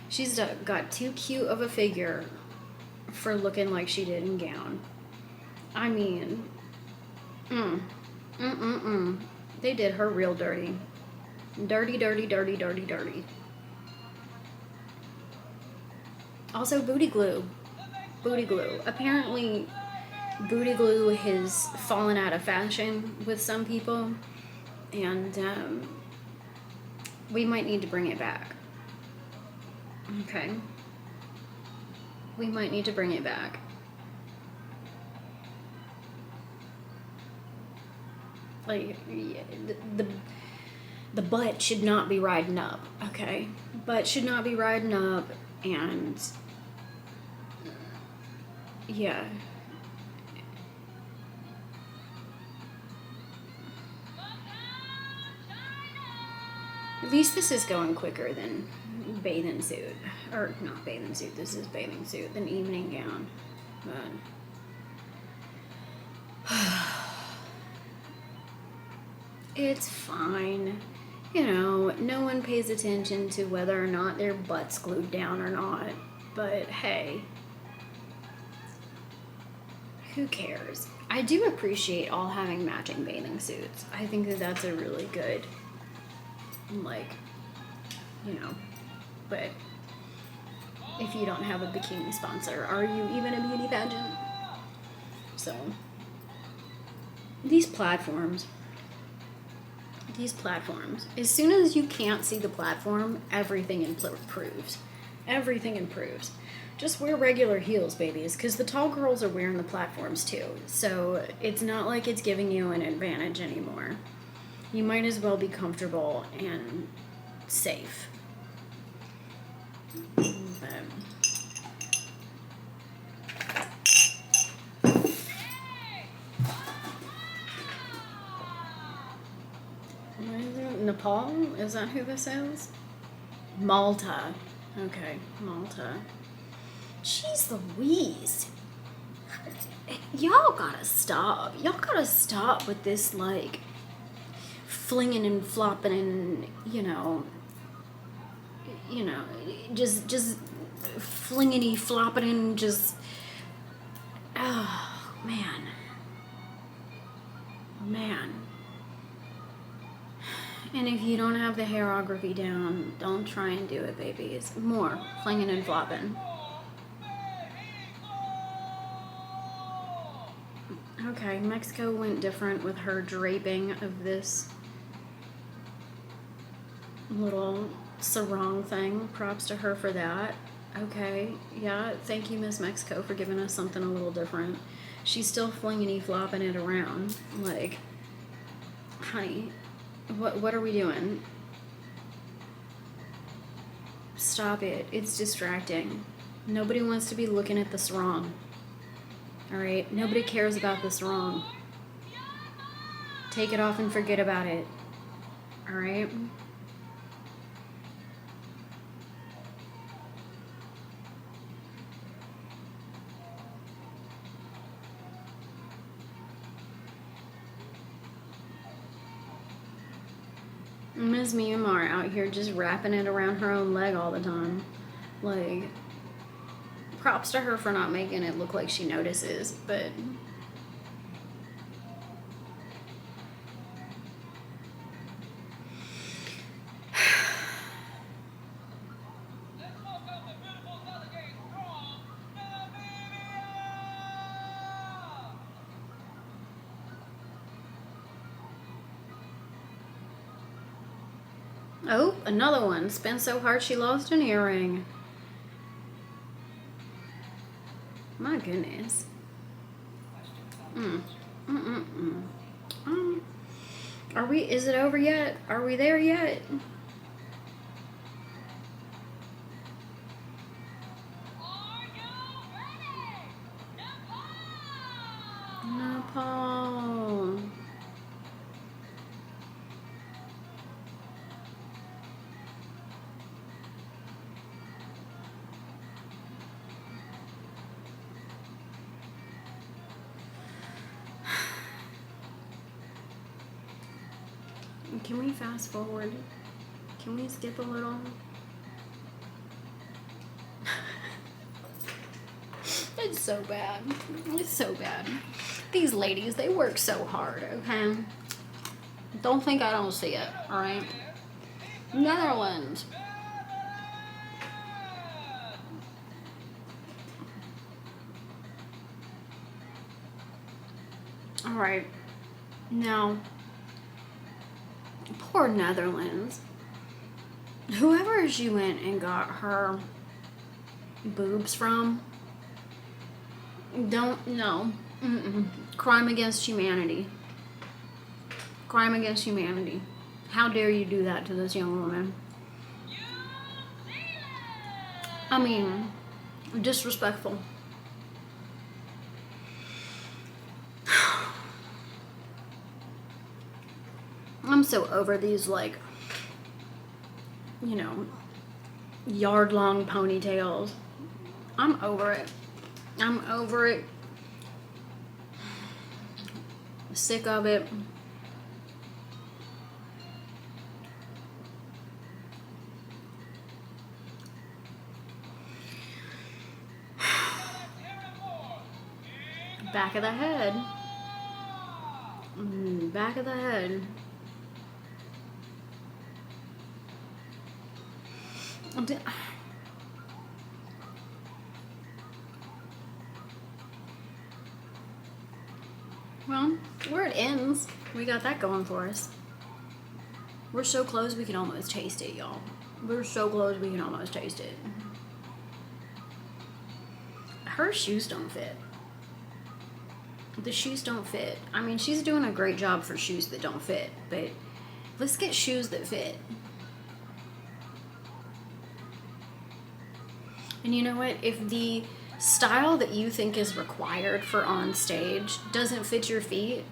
She's got too cute of a figure for looking like she did in gown. I mean, they did her real dirty. Dirty, dirty, dirty, dirty, dirty. Also, booty glue. Booty glue. Apparently, booty glue has fallen out of fashion with some people, and we might need to bring it back. Okay. We might need to bring it back. Like, yeah, the butt should not be riding up, okay? Butt should not be riding up, and yeah. At least this is going quicker than bathing suit. Or not bathing suit, this is bathing suit, than evening gown. But it's fine. You know, no one pays attention to whether or not their butt's glued down or not. But hey, who cares? I do appreciate all having matching bathing suits. I think that that's a really good, like, you know, but if you don't have a bikini sponsor, are you even a beauty pageant? So, these platforms, as soon as you can't see the platform, everything improves. Everything improves. Just wear regular heels, babies, because the tall girls are wearing the platforms too. So it's not like it's giving you an advantage anymore. You might as well be comfortable and safe. Nepal? Is that who this is? Malta. Okay, Malta. Jeez Louise. Y'all gotta stop. Y'all gotta stop with this, like, flinging and flopping and, just flingity flopping and just, oh, man. And if you don't have the hairography down, don't try and do it, babies. More flinging and flopping. Okay, Mexico went different with her draping of this little sarong thing. Props to her for that. Okay, yeah, thank you, Miss Mexico, for giving us something a little different. She's still flinging flopping it around. Like, honey, what are we doing? Stop it. It's distracting. Nobody wants to be looking at the sarong. Alright? Nobody cares about the sarong. Take it off and forget about it. All right? Ms. Myanmar out here just wrapping it around her own leg all the time. Like, props to her for not making it look like she notices, but... Oh, another one. Spin so hard she lost an earring. My goodness. Is it over yet? Are we there yet? Nepal. Can we fast forward? Can we skip a little? It's so bad. It's so bad. These ladies, they work so hard, okay? Don't think I don't see it, alright? Netherlands. Alright. Now, poor Netherlands. Whoever she went and got her boobs from, don't know. Crime against humanity. Crime against humanity. How dare you do that to this young woman? I mean, disrespectful. I'm so over these, like, you know, yard-long ponytails. I'm over it. I'm over it. Sick of it. Back of the head. Back of the head. Well, where it ends, we got that going for us. We're so close we can almost taste it, y'all. We're so close we can almost taste it. Her shoes don't fit. The shoes don't fit. I mean, she's doing a great job for shoes that don't fit, but let's get shoes that fit. And you know what? If the style that you think is required for on stage doesn't fit your feet,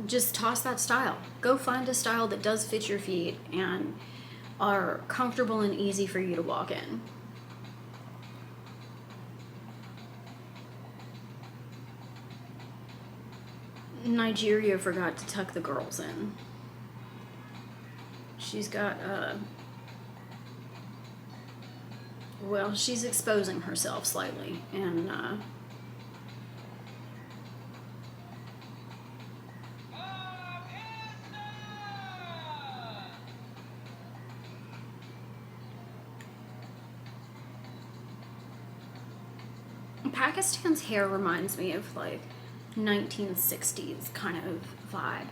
just toss that style. Go find a style that does fit your feet and are comfortable and easy for you to walk in. Nigeria forgot to tuck the girls in. She's got well, she's exposing herself slightly, and Pakistan's hair reminds me of like 1960s kind of vibe.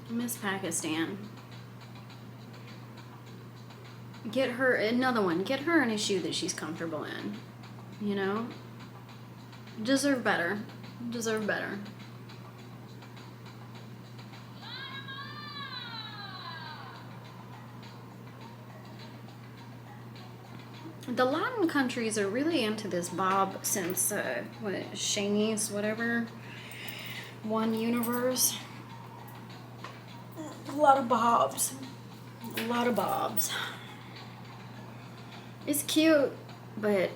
Miss Pakistan. Get her another one. Get her in a shoe that she's comfortable in. You know? Deserve better. Deserve better. The Latin countries are really into this bob since, Shanice, whatever, One Universe. A lot of bobs. A lot of bobs. It's cute, but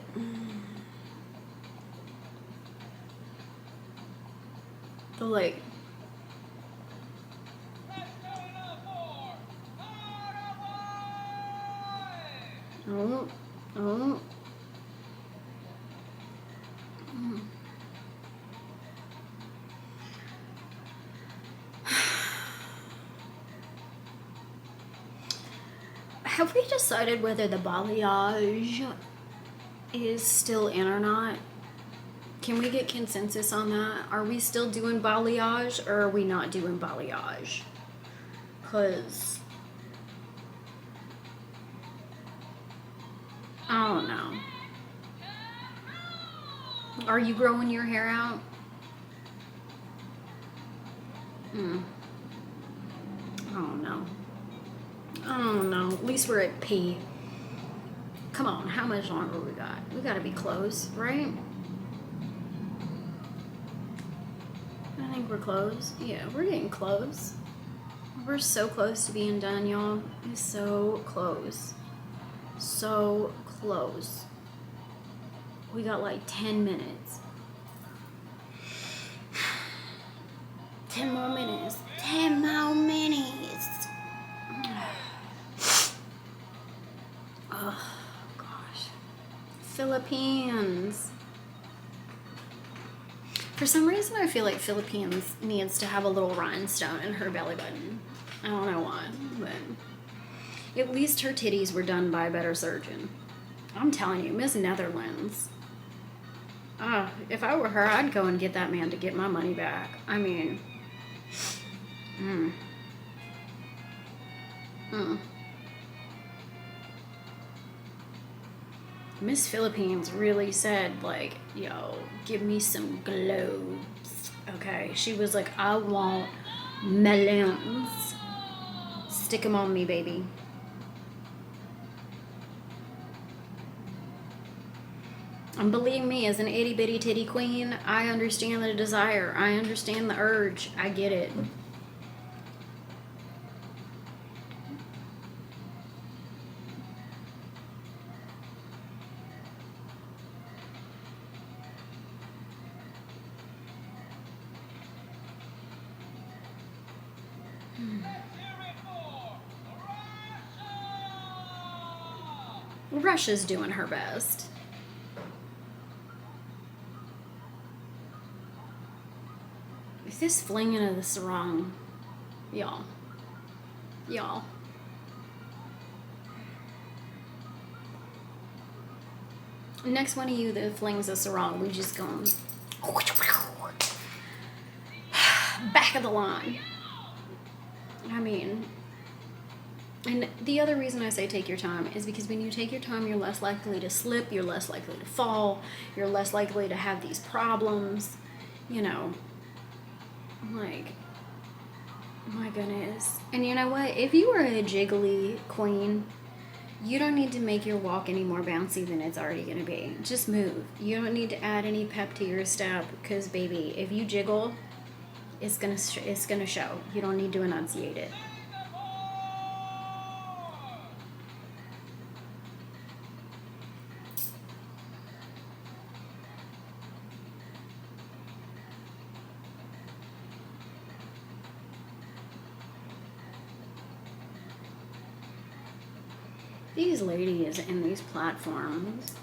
the like. Oh, oh. Have we decided whether the balayage is still in or not? Can we get consensus on that? Are we still doing balayage or are we not doing balayage? Because I don't know. Are you growing your hair out? I don't know. I don't know. At least we're at P. Come on, how much longer we got? We gotta be close, right? I think we're close. Yeah, we're getting close. We're so close to being done, y'all. It's so close. So close. We got like 10 minutes. 10 more minutes. 10 more minutes. Oh, gosh. Philippines. For some reason, I feel like Philippines needs to have a little rhinestone in her belly button. I don't know why, but at least her titties were done by a better surgeon. I'm telling you, Miss Netherlands. If I were her, I'd go and get that man to get my money back. I mean, Miss Philippines really said, like, yo, give me some globes. Okay, she was like, I want melons. Stick them on me, baby. And believe me, as an itty bitty titty queen, I understand the desire. I understand the urge. I get it. Russia's doing her best. If this flinging of the sarong, y'all. Next one of you that flings a sarong, we just going back of the line. I mean, and the other reason I say take your time is because when you take your time, you're less likely to slip, you're less likely to fall, you're less likely to have these problems, you know. Like, my goodness. And you know what? If you are a jiggly queen, you don't need to make your walk any more bouncy than it's already going to be. Just move. You don't need to add any pep to your step because, baby, if you jiggle, it's gonna show. You don't need to enunciate it. These ladies in these platforms,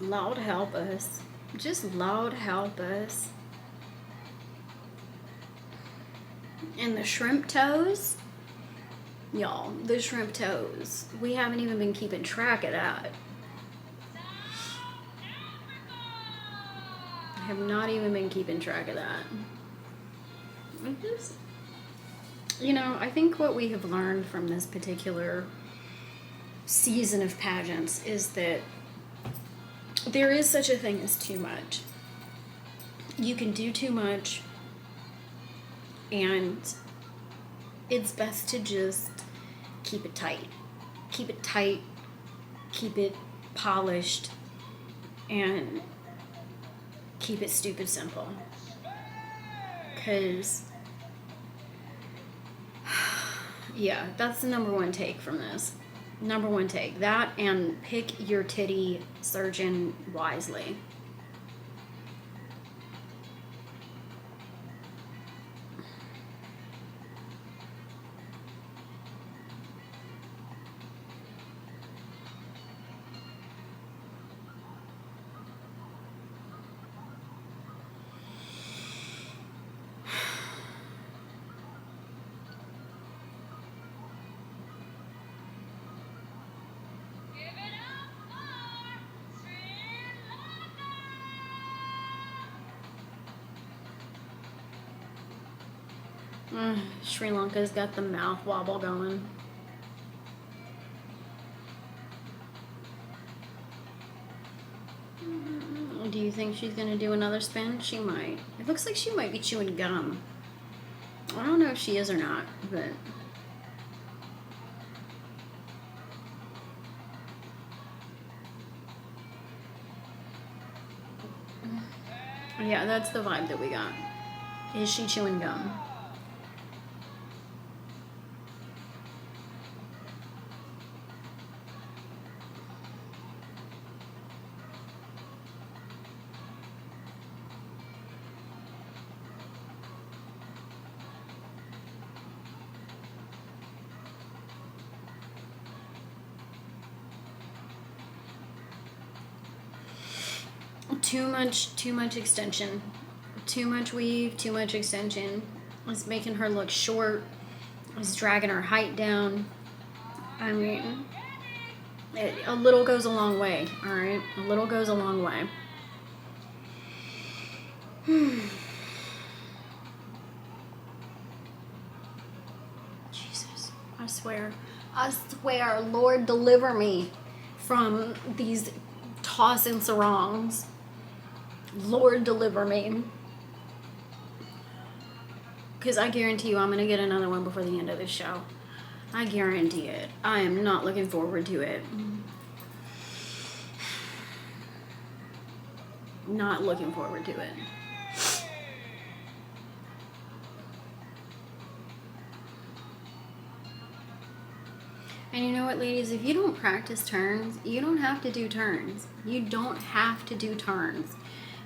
Lord help us. Just Lord help us. And the shrimp toes, y'all, the shrimp toes. We haven't even been keeping track of that. I have not even been keeping track of that. You know, I think what we have learned from this particular season of pageants is that there is such a thing as too much. You can do too much, and it's best to just keep it tight. Keep it tight. keep it polished, and keep it stupid simple. Because, yeah, that's the number one take from this. Number one take. That, and pick your titty surgeon wisely. Sri Lanka's got the mouth wobble going. Do you think she's gonna do another spin? She might. It looks like she might be chewing gum. I don't know if she is or not, but... yeah, that's the vibe that we got. Is she chewing gum? Too much extension. Too much weave, too much extension. It's making her look short. It's dragging her height down. I mean, a little goes a long way, alright? A little goes a long way. Jesus, I swear, Lord, deliver me from these toss and sarongs. Lord, deliver me. Because I guarantee you I'm going to get another one before the end of the show. I guarantee it. I am not looking forward to it. Not looking forward to it. And you know what, ladies? If you don't practice turns, you don't have to do turns. You don't have to do turns.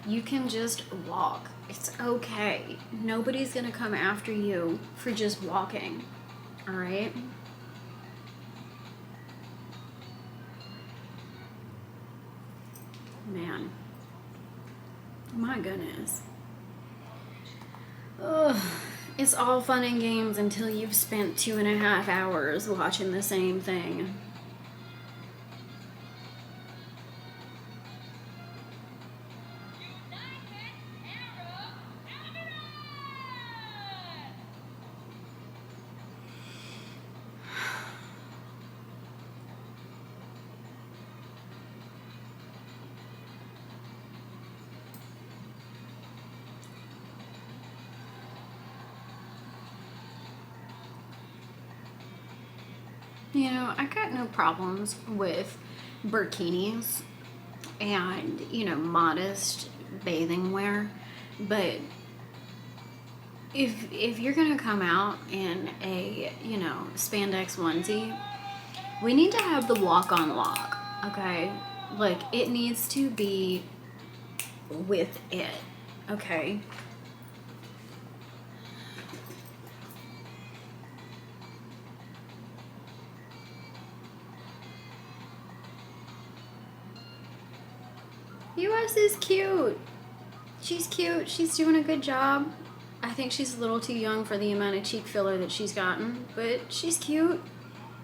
You can just walk. It's okay. Nobody's gonna come after you for just walking. Alright? Man. My goodness. Ugh. It's all fun and games until you've spent 2.5 hours watching the same thing. You know, I got no problems with bikinis and, you know, modest bathing wear, but if you're gonna come out in a, you know, spandex onesie, we need to have the walk on lock, okay? Like, it needs to be with it, okay? US is cute. She's cute. She's doing a good job. I think she's a little too young for the amount of cheek filler that she's gotten, but she's cute.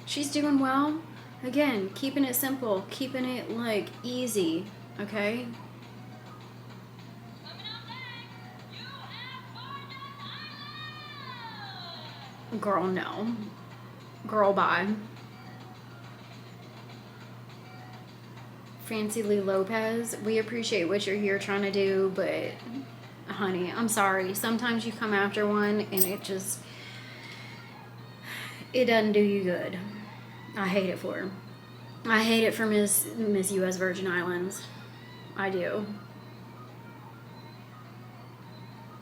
She's doing well. Again, keeping it simple, keeping it, like, easy, okay? Girl, no. Girl, bye. Fancy Lee Lopez, we appreciate what you're here trying to do, but honey, I'm sorry. Sometimes you come after one and it doesn't do you good. I hate it for her. I hate it for Miss U.S. Virgin Islands. I do.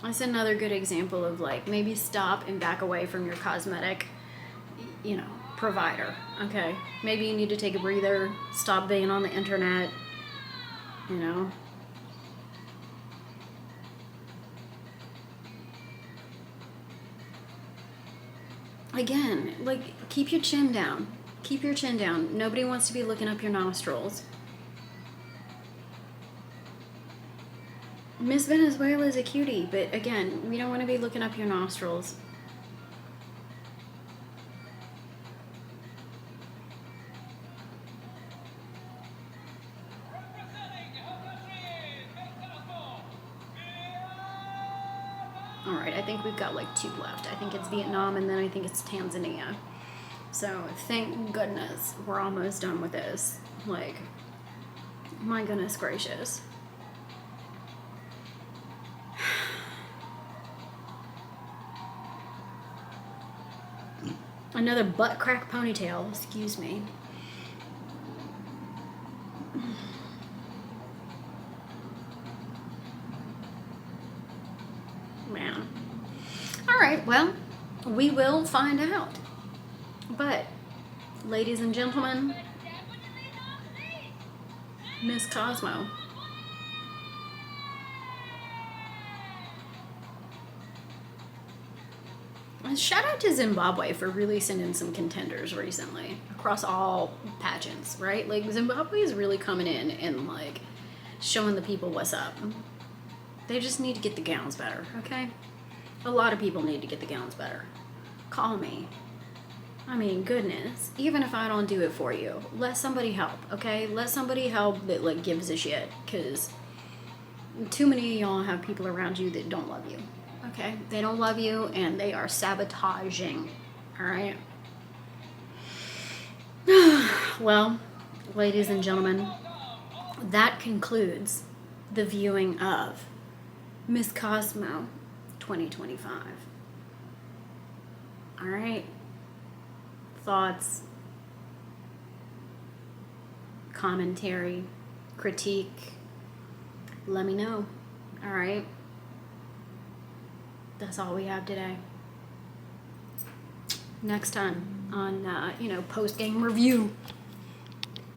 That's another good example of like maybe stop and back away from your cosmetic, provider. Okay, maybe you need to take a breather. Stop being on the internet. Again, like, keep your chin down. Keep your chin down. Nobody wants to be looking up your nostrils. Miss Venezuela is a cutie, but again, we don't want to be looking up your nostrils. All right, I think we've got like 2 left. I think it's Vietnam and then I think it's Tanzania. So thank goodness we're almost done with this. Like, my goodness gracious. Another butt crack ponytail, excuse me. Man. All right, well, we will find out. But, ladies and gentlemen, Miss Cosmo. And shout out to Zimbabwe for really sending some contenders recently across all pageants, right? Like, Zimbabwe is really coming in and, like, showing the people what's up. They just need to get the gowns better, okay? A lot of people need to get the gowns better. Call me. I mean, goodness. Even if I don't do it for you, let somebody help, okay? Let somebody help that, like, gives a shit. Because too many of y'all have people around you that don't love you, okay? They don't love you, and they are sabotaging, all right? Well, ladies and gentlemen, that concludes the viewing of Miss Cosmo 2025. All right. Thoughts, commentary, critique, let me know. All right. That's all we have today. Next time on, post-game review.